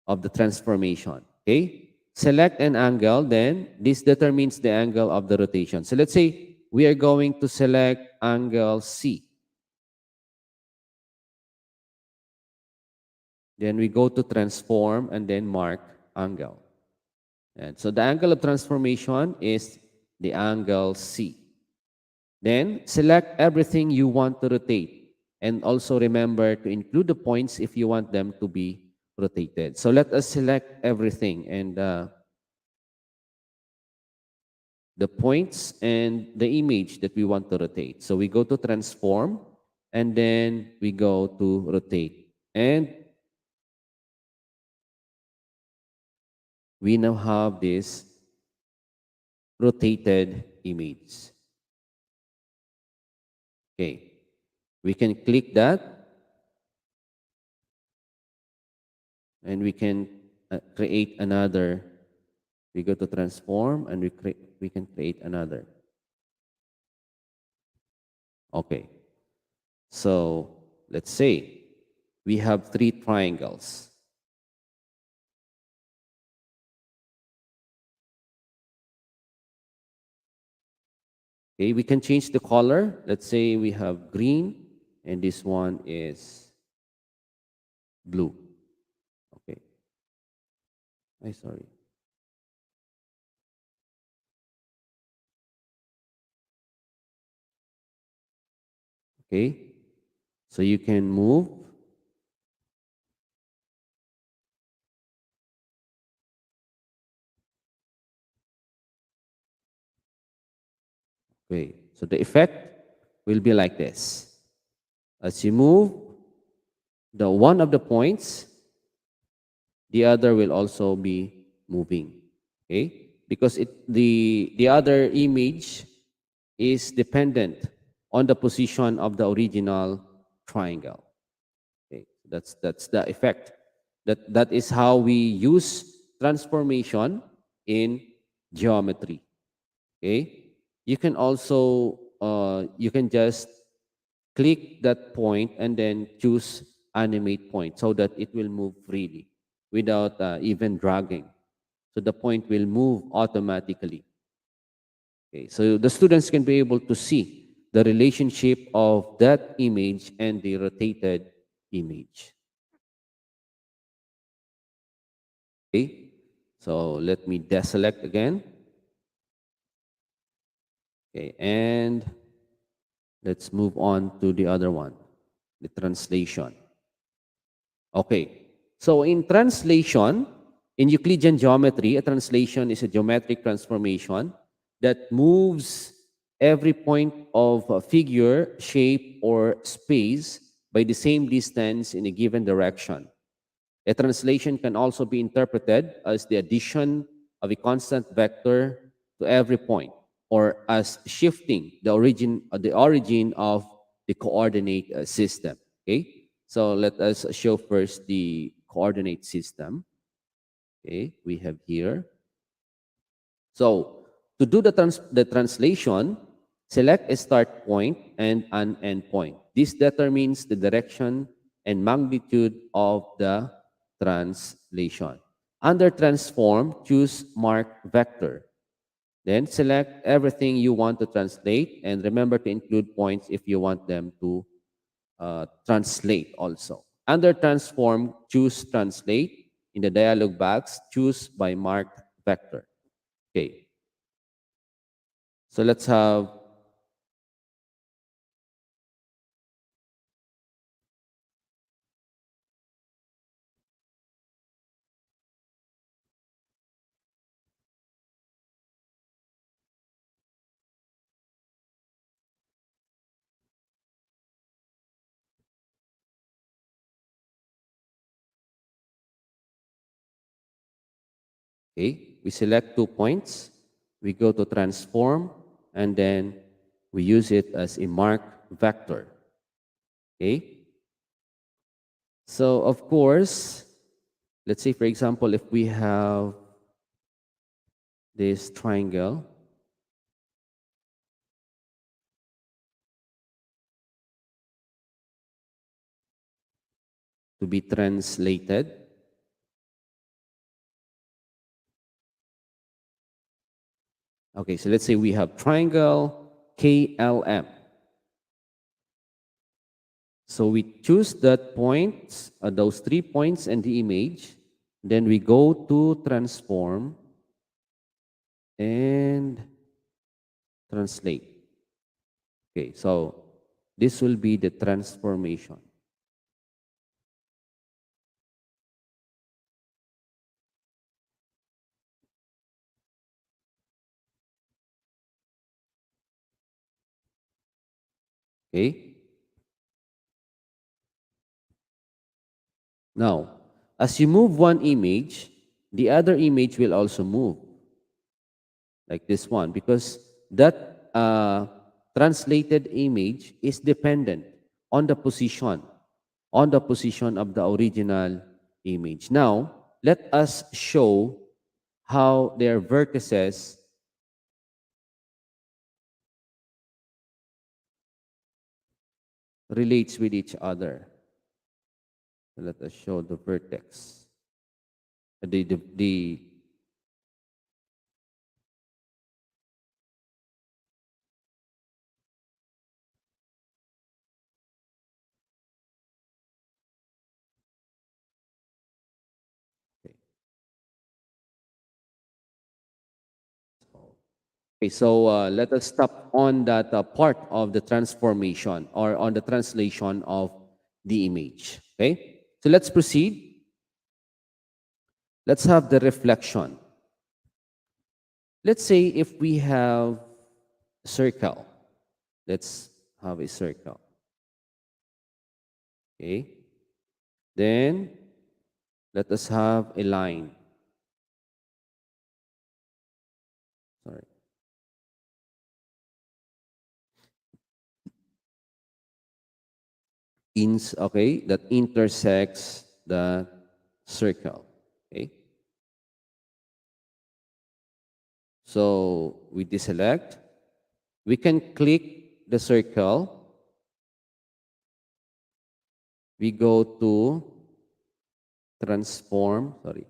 of the transformation. Okay, select an angle, then this determines the angle of the rotation. So let's say we are going to select angle C. Then we go to transform and then mark angle. And so the angle of transformation is the angle C. Then select everything you want to rotate. And also remember to include the points if you want them to be rotated. So let us select everything and the points and the image that we want to rotate. So we go to transform and then we go to rotate. And we now have this rotated image. Okay, we can click that and we can create another. We go to transform and we can create another. Okay, so let's say we have 3 triangles. Okay, we can change the color. Let's say we have green and this one is blue. Okay. Sorry. Okay. So you can move. Okay. So the effect will be like this. As you move the one of the points, the other will also be moving. Okay? Because the other image is dependent on the position of the original triangle. Okay? That's the effect. That is how we use transformation in geometry. Okay? You can also you can just click that point and then choose animate point so that it will move freely. without even dragging. So the point will move automatically. Okay, so the students can be able to see the relationship of that image and the rotated image. Okay, so let me deselect again. Okay, and let's move on to the other one, the translation. Okay, so in translation, in Euclidean geometry, a translation is a geometric transformation that moves every point of a figure, shape, or space by the same distance in a given direction. A translation can also be interpreted as the addition of a constant vector to every point, or as shifting the origin of the coordinate system. Okay, so let us show first the coordinate system. Okay, we have here. So to do the translation, select a start point and an end point. This determines the direction and magnitude of the translation. Under transform, choose mark vector. Then select everything you want to translate and remember to include points if you want them to translate also. Under transform, choose translate. In the dialog box, choose by marked vector. Okay. So let's have, okay, we select 2 points, we go to transform, and then we use it as a mark vector. Okay. So of course, let's say for example, if we have this triangle, to be translated. Okay, so let's say we have triangle KLM. So we choose that point, those 3 points and the image. Then we go to transform and translate. Okay, so this will be the transformation. Okay. Now, as you move one image, the other image will also move, like this one, because that translated image is dependent on the position, of the original image. Now, let us show how their vertices relates with each other. So let us show the vertex. The okay. Okay, so let us stop on that part of the transformation or on the translation of the image. Okay, so let's proceed. Let's have the reflection. Let's say if we have a circle, let's have a circle. Okay, then let us have a line. Sorry. Okay, that intersects the circle. Okay. So we deselect. We can click the circle. We go to transform, sorry,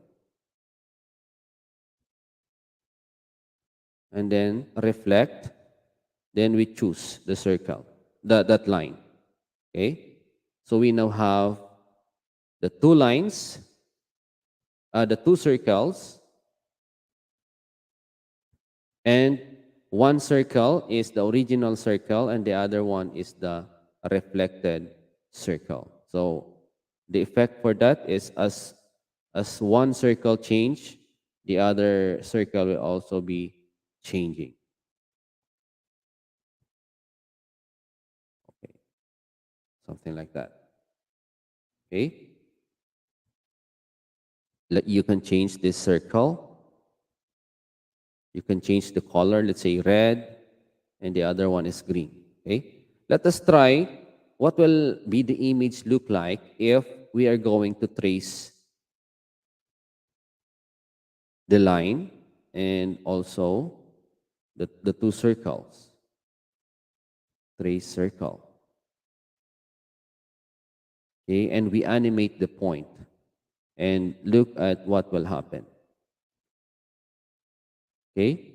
and then reflect, then we choose the circle, that line. Okay? So we now have the two lines, the two circles, and one circle is the original circle and the other one is the reflected circle. So the effect for that is as one circle change, the other circle will also be changing. Okay, something like that. Okay, you can change this circle. You can change the color. Let's say red, and the other one is green. Okay, let us try what will be the image look like if we are going to trace the line and also the two circles. Trace circle. Okay, and we animate the point and look at what will happen. Okay,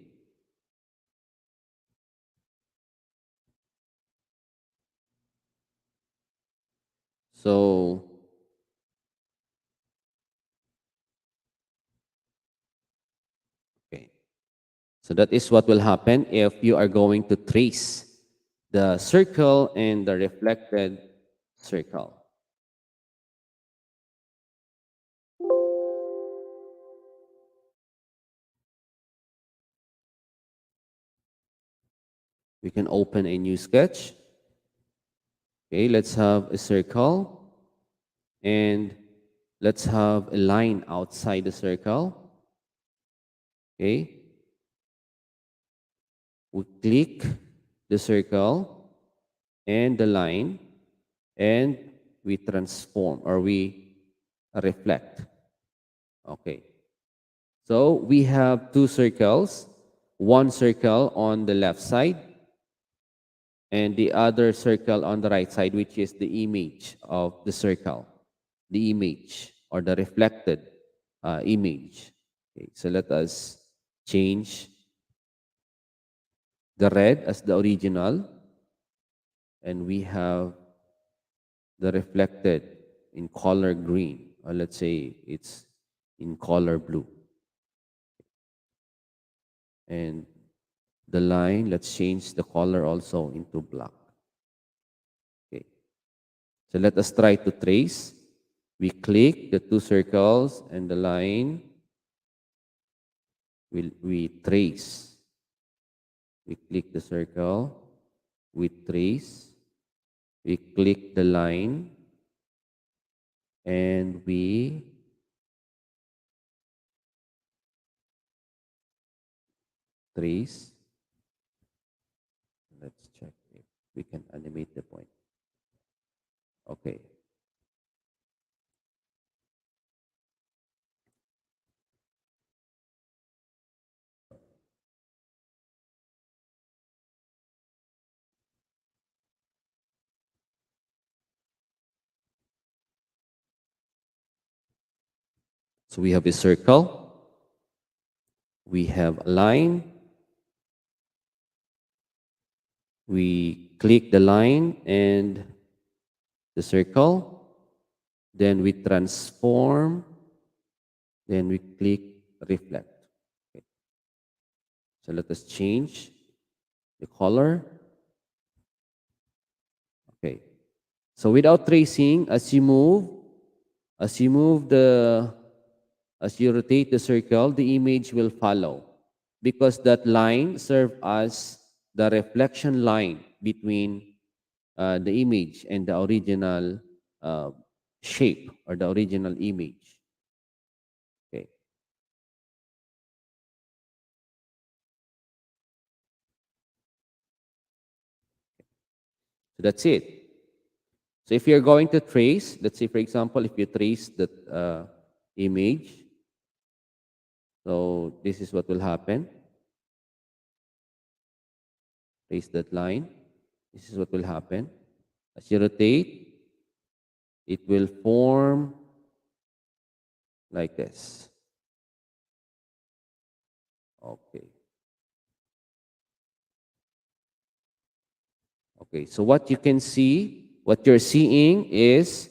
so okay, so that is what will happen if you are going to trace the circle and the reflected circle. We can open a new sketch. Okay, let's have a circle and let's have a line outside the circle. Okay, we click the circle and the line and we transform or we reflect. Okay, so we have two circles, one circle on the left side and the other circle on the right side, which is the image of the circle, the image or the reflected image. Okay, so let us change the red as the original, and we have the reflected in color green, or let's say it's in color blue. And the line, let's change the color also into black. Okay, so let us try to trace. We click the two circles and the line. We trace. We click the circle. We trace. We click the line. And we trace. Let's check if we can animate the point. Okay. So we have a circle. We have a line. We click the line and the circle. Then we transform. Then we click reflect. Okay. So let us change the color. Okay. So without tracing, as you move the, as you rotate the circle, the image will follow because that line serves as the reflection line between the image and the original uh, shape or the original image. Okay. So that's it. So if you're going to trace, let's say for example, if you trace that image, so this is what will happen. Trace that line. This is what will happen. As you rotate, it will form like this. Okay. Okay, so what you can see, what you're seeing is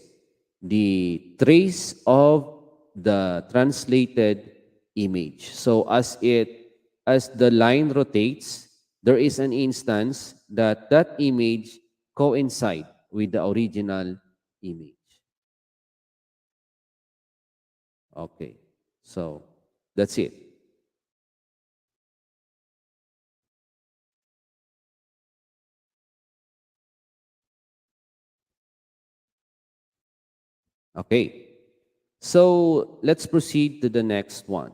the trace of the translated image. So as the line rotates, there is an instance that that image coincide with the original image. Okay, so that's it. Okay, so let's proceed to the next one.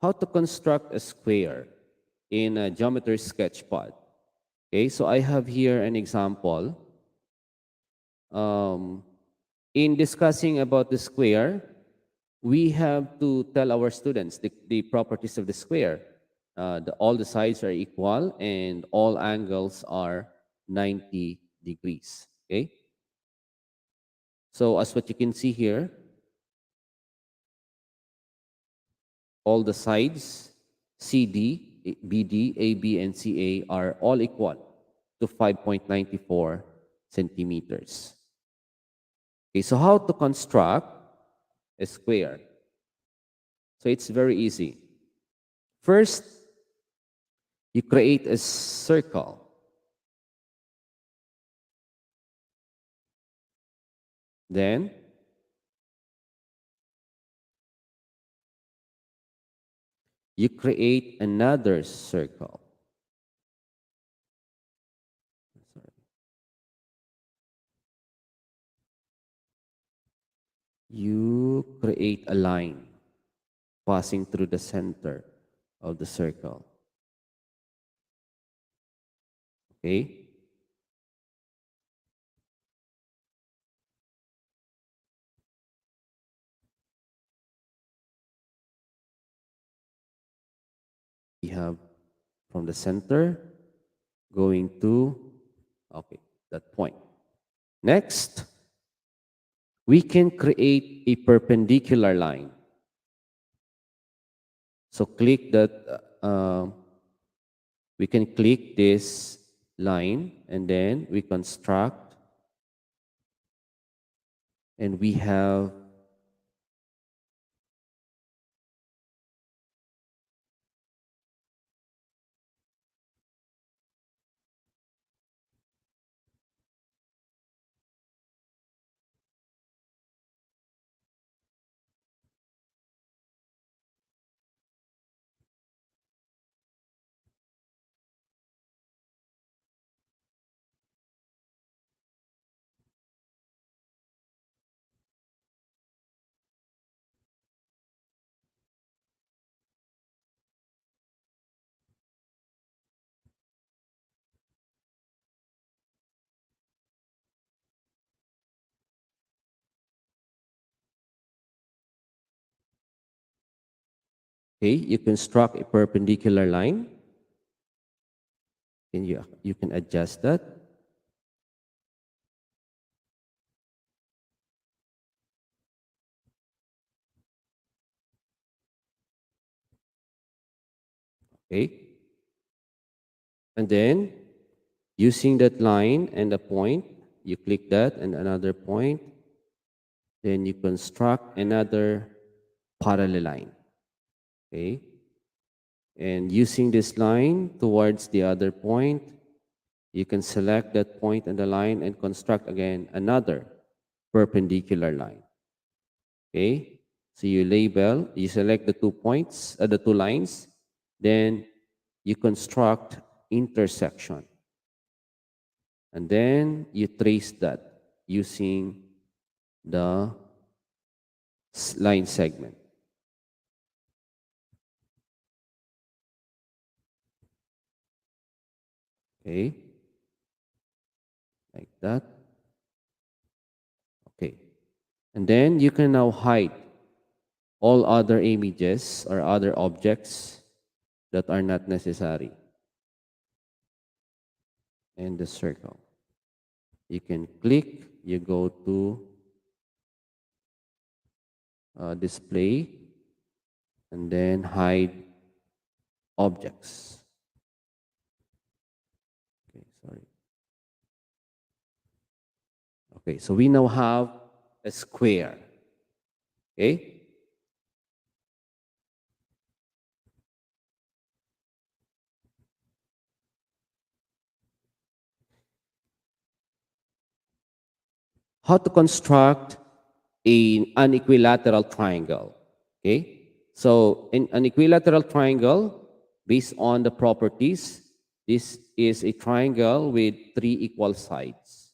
How to construct a square in a Geometer Sketchpad. Okay, so I have here an example. Um, in discussing about the square, we have to tell our students the properties of the square. All the sides are equal and all angles are 90 degrees. Okay, so as what you can see here, all the sides CD, BD, AB, and CA are all equal to 5.94 centimeters. Okay, so how to construct a square? So it's very easy. First, you create a circle. Then, you create another circle. You create a line passing through the center of the circle. Okay? We have from the center going to, okay, that point. Next, we can create a perpendicular line. So click that, we can click this line and then we construct and we have okay, you construct a perpendicular line and you can adjust that. Okay. And then using that line and a point, you click that and another point, then you construct another parallel line. Okay. And using this line towards the other point, you can select that point and the line and construct again another perpendicular line. Okay. So you label, you select the 2 points, the 2 lines, then you construct intersection. And then you trace that using the line segment. Okay, like that. Okay, and then you can now hide all other images or other objects that are not necessary in the circle. You can click, you go to display, and then hide objects. Okay, sorry. Okay, so we now have a square. Okay, how to construct an equilateral triangle. Okay, so in an equilateral triangle, based on the properties, this is a triangle with three equal sides.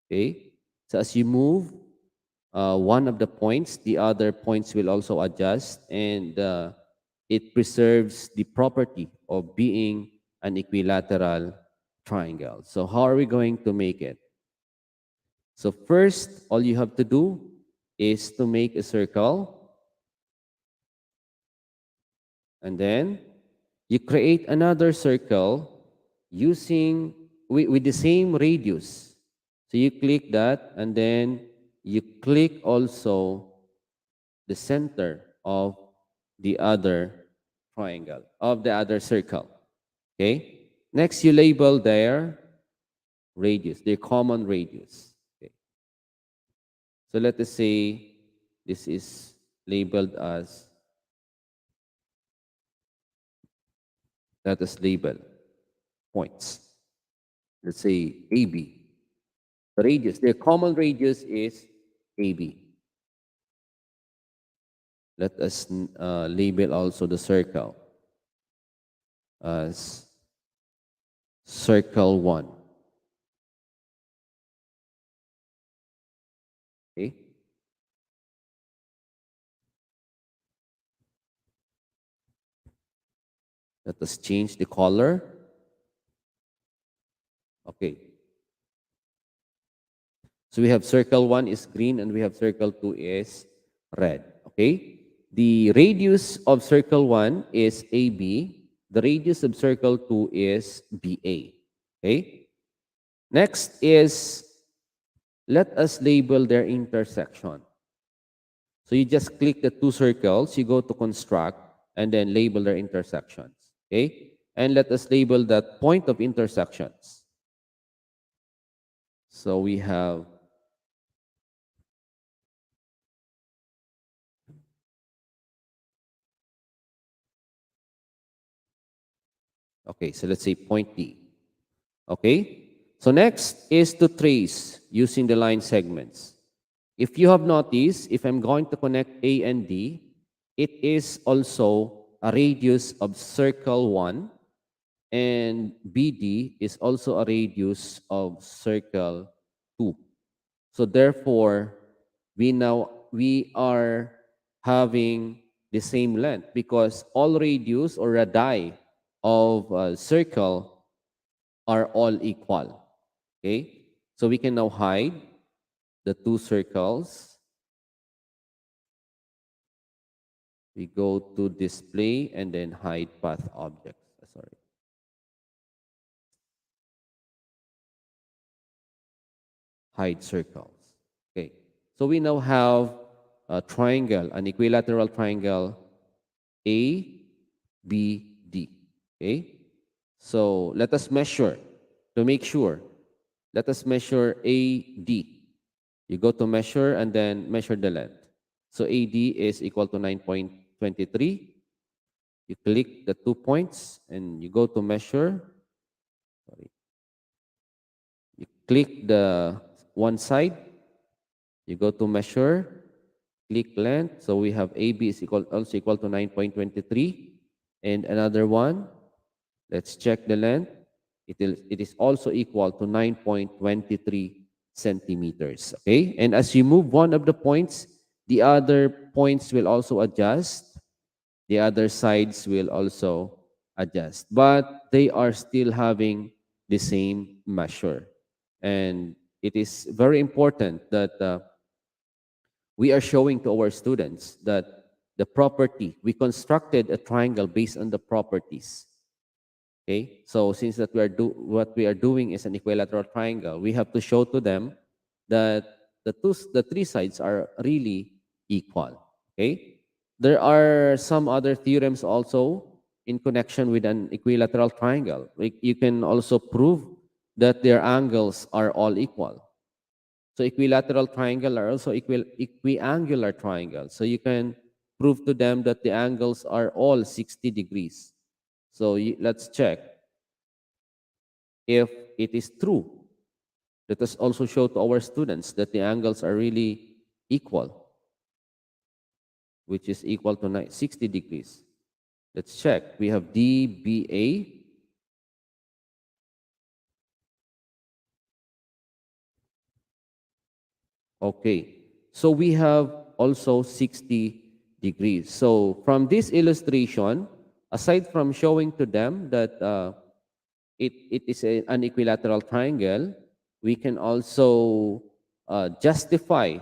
Okay, so as you move one of the points, the other points will also adjust, and it preserves the property of being an equilateral triangle. So how are we going to make it? So first, all you have to do is to make a circle, and then you create another circle using with the same radius. So you click that, and then you click also the center of the other triangle, of the other circle. Okay? Next, you label their radius, their common radius. Okay. So let us say this is labeled as, let us label points. Let's say AB. The radius, their common radius is AB. Let us label also the circle as circle 1. Okay? Let us change the color. Okay. So we have circle 1 is green and we have circle 2 is red. Okay? The radius of circle 1 is AB. The radius of circle 2 is BA. Okay? Next is, let us label their intersection. So you just click the two circles, you go to construct, and then label their intersections. Okay? And let us label that point of intersections. So we have okay, so let's say point D. Okay? So next is to trace using the line segments. If you have noticed, if I'm going to connect A and D, it is also a radius of circle 1, and BD is also a radius of circle 2. So therefore, we are having the same length because all radius or radii of a circle are all equal. Okay? So we can now hide the two circles. We go to display and then hide path objects. Sorry. Hide circles. Okay. So we now have a triangle, an equilateral triangle A, B, D. Okay. So let us measure to make sure. Let us measure AD. You go to measure and then measure the length. So AD is equal to 9.23. You click the 2 points and you go to measure. Sorry. You click the one side. You go to measure. Click length. So we have AB is also equal to 9.23. And another one. Let's check the length. It is also equal to 9.23 centimeters. Okay? And as you move one of the points, the other points will also adjust. The other sides will also adjust. But they are still having the same measure. And it is very important that we are showing to our students that the property, we constructed a triangle based on the properties. Okay, so since that what we are doing is an equilateral triangle, we have to show to them that the three sides are really equal. Okay, there are some other theorems also in connection with an equilateral triangle. You can also prove that their angles are all equal. So equilateral triangle are also equiangular triangles. So you can prove to them that the angles are all 60 degrees. So let's check if it is true. Let us also show to our students that the angles are really equal, which is equal to 60 degrees. Let's check. We have DBA. Okay. So we have also 60 degrees. So from this illustration, aside from showing to them that it is an equilateral triangle, we can also justify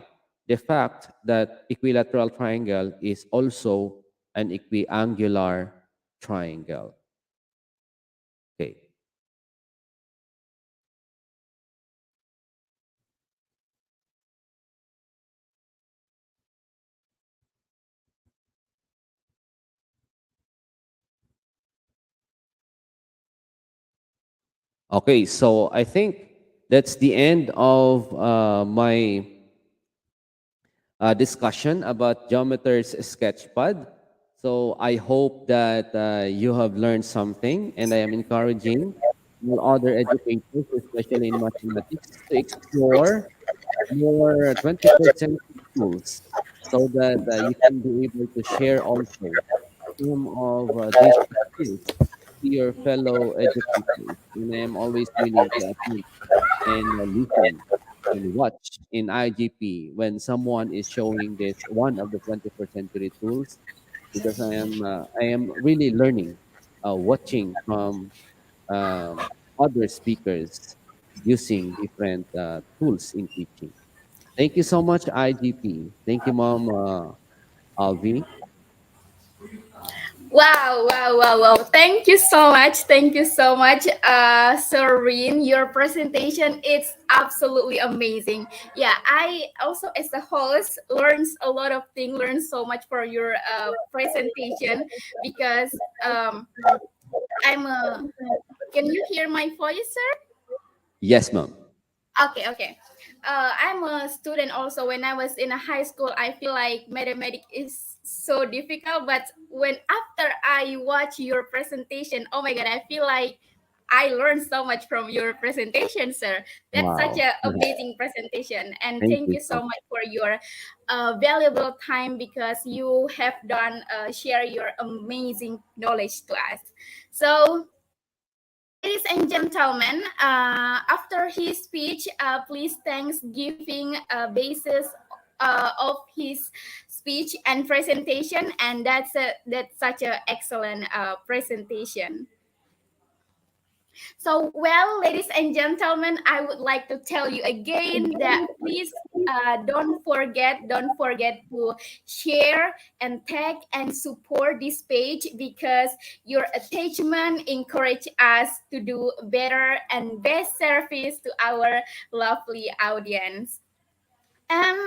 the fact that equilateral triangle is also an equiangular triangle. Okay. Okay, so I think that's the end of my discussion about Geometer's Sketchpad. So I hope that you have learned something, and I am encouraging all other educators, especially in mathematics, to explore more 21st century tools so that you can be able to share also some of these skills to your fellow educators. And I am always willing to attend and listen and watch in IGP when someone is showing this one of the 21st century tools, because I am really learning, watching from other speakers using different tools in teaching. Thank you so much, IGP. Thank you, Mom Alvi. Wow, wow, wow, wow. Thank you so much. Thank you so much, Serene. Your presentation is absolutely amazing. Yeah, I also, as a host, learns a lot of things, learn so much for your presentation because I'm a, can you hear my voice, sir? Yes, Mom. Okay, okay. I'm a student also. When I was in a high school, I feel like mathematics is so difficult. But when after I watch your presentation, oh my god, I feel like I learned so much from your presentation, sir. That's such Wow. an amazing presentation, and Thank thank you you so so much. much for your valuable time because you have done share your amazing knowledge to us. So ladies and gentlemen, after his speech, please thanks giving basis of his speech and presentation, and that's such an excellent presentation. So, well, ladies and gentlemen, I would like to tell you again that please don't forget to share and tag and support this page because your attachment encourage us to do better and best service to our lovely audience. And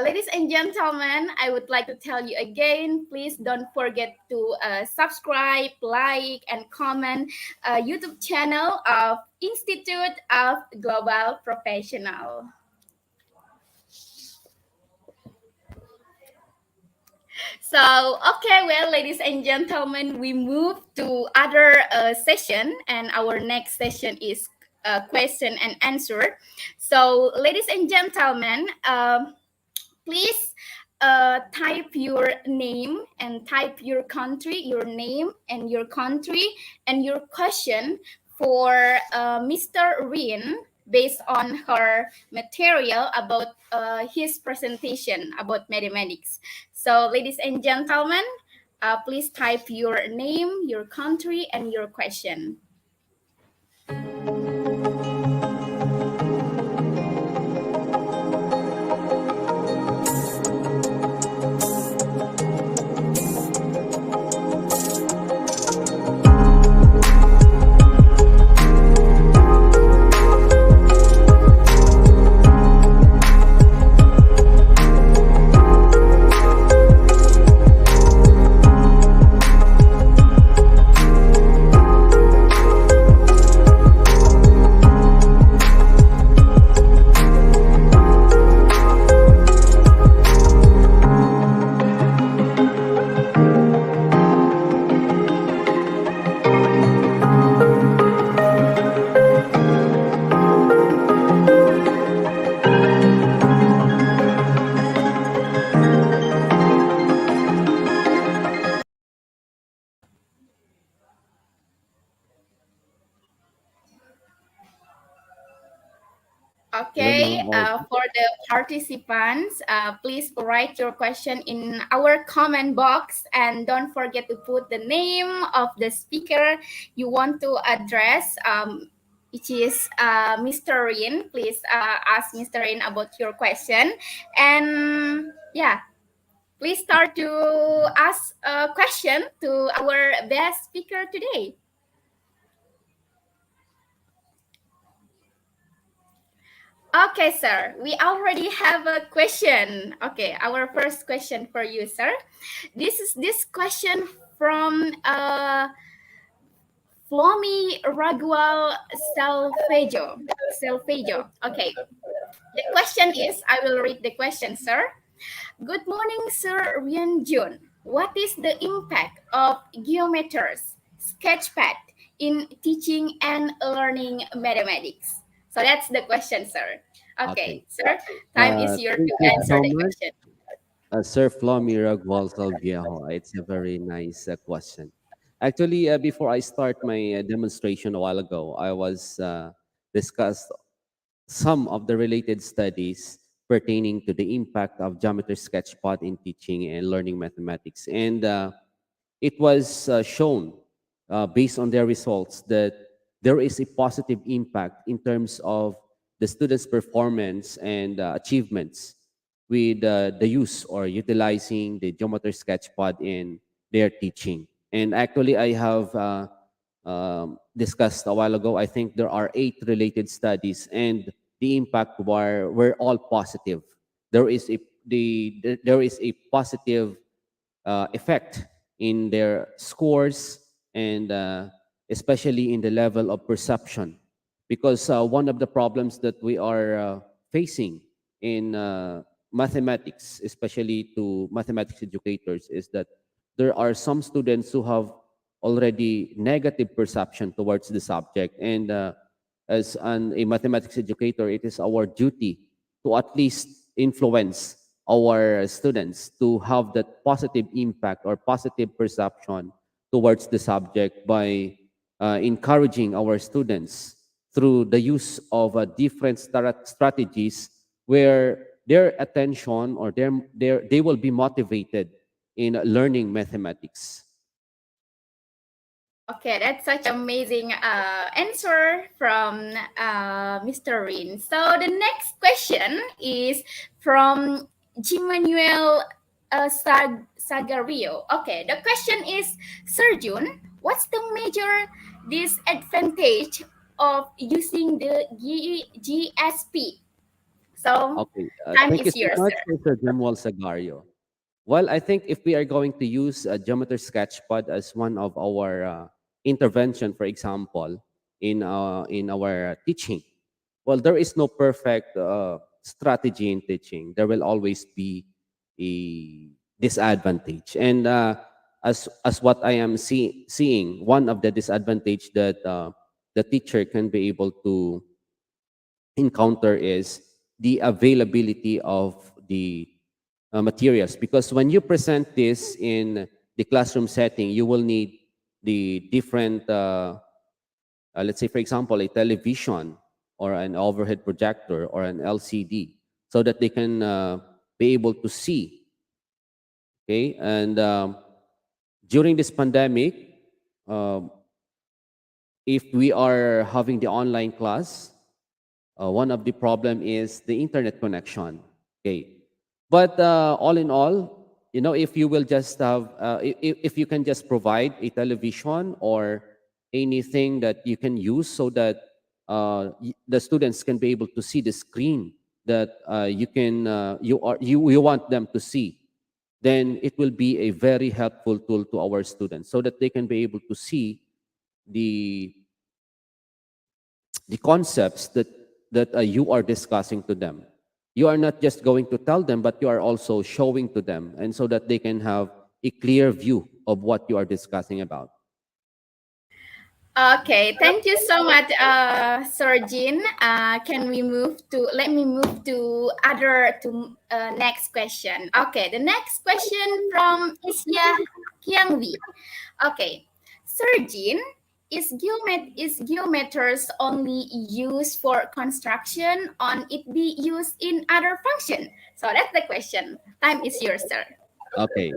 ladies and gentlemen, I would like to tell you again, please don't forget to subscribe, like, and comment YouTube channel of Institute of Global Professional. So, okay, well, ladies and gentlemen, we move to other session, and our next session is question and answer. So, ladies and gentlemen, please type your name and type your name and your country and your question for Mr. Rin based on her material about his presentation about mathematics. So, ladies and gentlemen, please type your name, your country, and your question. all. for the participants, please write your question in our comment box and don't forget to put the name of the speaker you want to address, which is Mr. Rin. Please ask Mr. Rin about your question. And yeah, please start to ask a question to our best speaker today. Okay, sir. We already have a question. Okay, our first question for you, sir. This question from Flomi Ragual Salvejo. Salvejo. Okay. The question is, I will read the question, sir. Good morning, Sir Rian Jun. What is the impact of Geometer's Sketchpad in teaching and learning mathematics? So that's the question, sir. Okay. Okay, sir, time is yours Thank to you answer so the much, question. Sir Flomira Viejo. It's a very nice question. Actually, before I start my demonstration a while ago, I was discussed some of the related studies pertaining to the impact of Geometer Sketchpad in teaching and learning mathematics. And it was shown based on their results that there is a positive impact in terms of the students' performance and achievements with the use or utilizing the Geometer Sketchpad in their teaching. And actually, I have discussed a while ago, I think there are 8 related studies, and the impact were all positive. There is there is a positive effect in their scores and especially in the level of perception. Because one of the problems that we are facing in mathematics, especially to mathematics educators, is that there are some students who have already negative perception towards the subject. And a mathematics educator, it is our duty to at least influence our students to have that positive impact or positive perception towards the subject by encouraging our students through the use of different strategies where their attention or they will be motivated in learning mathematics. Okay, that's such amazing answer from Mr. Rin. So the next question is from Jimanuel Sagario. Okay, the question is, Sir Jun, what's the major disadvantage of using the GSP? So Okay, time thank you is so yours, much, sir. Mr. Jemuel Sagario. Well, I think if we are going to use a Geometer Sketchpad as one of our intervention, for example, in our teaching, well, there is no perfect strategy in teaching. There will always be a disadvantage, and as what I am seeing, one of the disadvantage that the teacher can be able to encounter is the availability of the materials, because when you present this in the classroom setting, you will need the different let's say for example a television or an overhead projector or an LCD, so that they can be able to see. Okay, and during this pandemic, um, if we are having the online class, one of the problem is the internet connection. Okay, but all in all, if you will just have, if you can just provide a television or anything that you can use so that the students can be able to see the screen that you want them to see, then it will be a very helpful tool to our students so that they can be able to see the the concepts that you are discussing to them. You are not just going to tell them, but you are also showing to them, and so that they can have a clear view of what you are discussing about. Okay, thank you so much, Sir Jean. Can we move to? Let me move to next question. Okay, the next question from Isya Kiangwi. Okay, Sir Jean, is geometers only used for construction or it be used in other function? So that's the question. Time is yours, sir. Okay.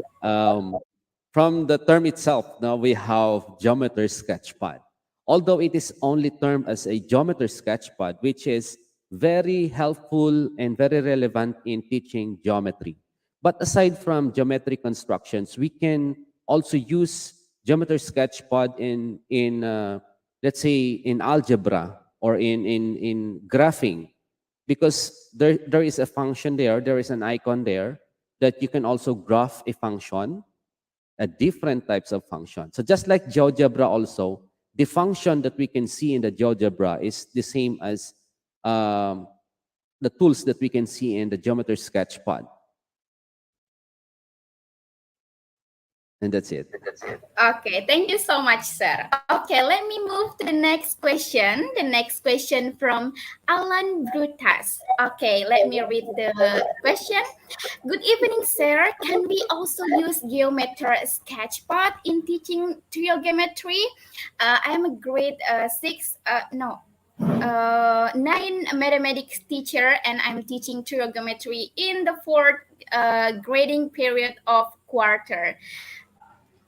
From the term itself, now we have Geometer Sketchpad. Although it is only termed as a Geometer Sketchpad, which is very helpful and very relevant in teaching geometry. But aside from geometry constructions, we can also use Geometer Sketchpad in let's say in algebra or in graphing, because there is a function there is an icon there that you can also graph a function, a different types of function. So just like GeoGebra also, the function that we can see in the GeoGebra is the same as um, the tools that we can see in the Geometry Sketchpad. And that's it. Okay, thank you so much, sir. Okay, let me move to the next question. The next question from Alan Brutas. Okay, let me read the question. Good evening, sir. Can we also use Geometer Sketchpad in teaching trigonometry? I am a grade six, no, nine mathematics teacher, and I'm teaching trigonometry in the fourth grading period of quarter.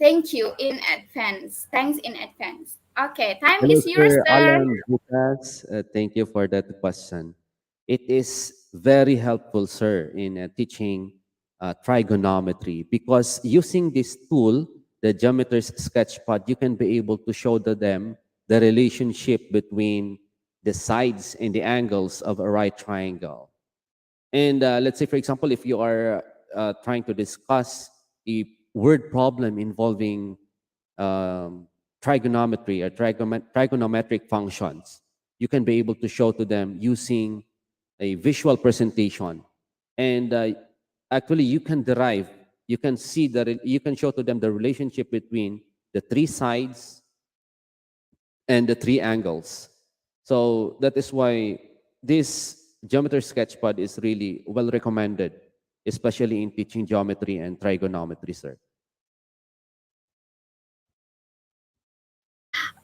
Thank you in advance. Thanks in advance. Okay, time Hello, is yours, Sir sir. Alan Lucas. Thank you for that question. It is very helpful, sir, in teaching trigonometry, because using this tool, the Geometer's Sketchpad, you can be able to show to them the relationship between the sides and the angles of a right triangle. And let's say, for example, if you are trying to discuss a word problem involving trigonometry or trigonometric functions, you can be able to show to them using a visual presentation. And actually, you can derive, you can see that you can show to them the relationship between the three sides and the three angles. So that is why this Geometry Sketchpad is really well recommended, especially in teaching geometry and trigonometry, sir.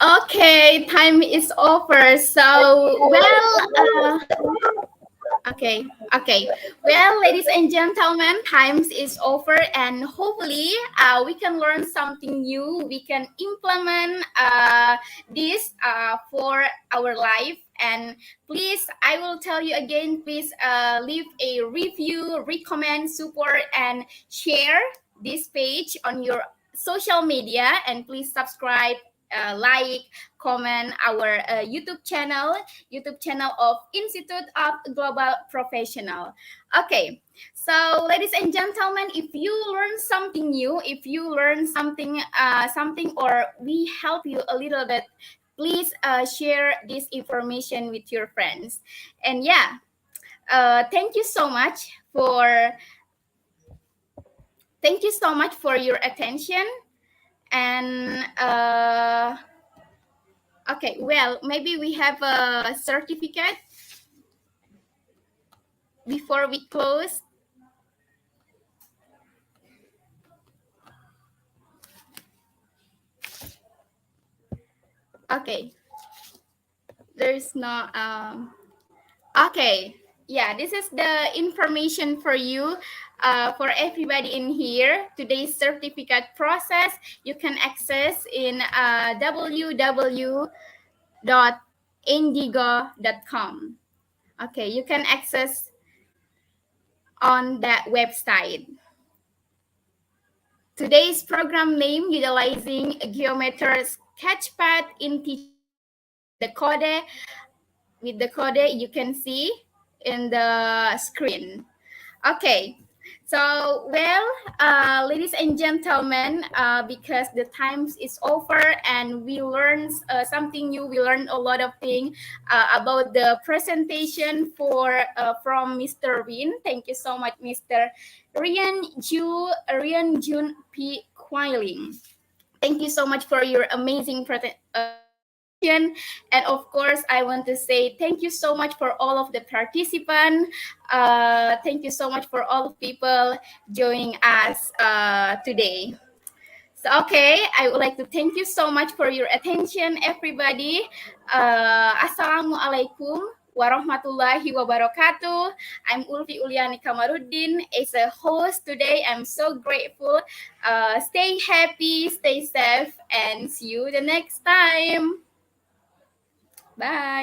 Okay, time is over. So, okay, okay. Well, ladies and gentlemen, times is over, and hopefully, we can learn something new. We can implement this for our life. And please, I will tell you again. Please, leave a review, recommend, support, and share this page on your social media. And please subscribe, like, comment our YouTube channel of Institute of Global Professional. Okay, so ladies and gentlemen, if you learn something new, if you learn something, or we help you a little bit, please share this information with your friends. And yeah, thank you so much for your attention. And okay, well, maybe we have a certificate before we close. Okay, there's no okay, yeah, this is the information for you, for everybody in here. Today's certificate process you can access in www.indigo.com. Okay, you can access on that website. Today's program name utilizing Geometer Sketchpad in teaching with the code you can see in the screen. Okay, so well, ladies and gentlemen, because the times is over and we learned something new, we learned a lot of things about the presentation from Mr. Rin. Thank you so much, Mr. Rian Jun P. Quiling. Thank you so much for your amazing presentation. And of course, I want to say thank you so much for all of the participants. Thank you so much for all of people joining us today. So, okay, I would like to thank you so much for your attention, everybody. Assalamualaikum warahmatullahi wabarakatuh. I'm Ulfi Uliani Kamaruddin. As a host today, I'm so grateful. Stay happy, stay safe, and see you the next time. Bye.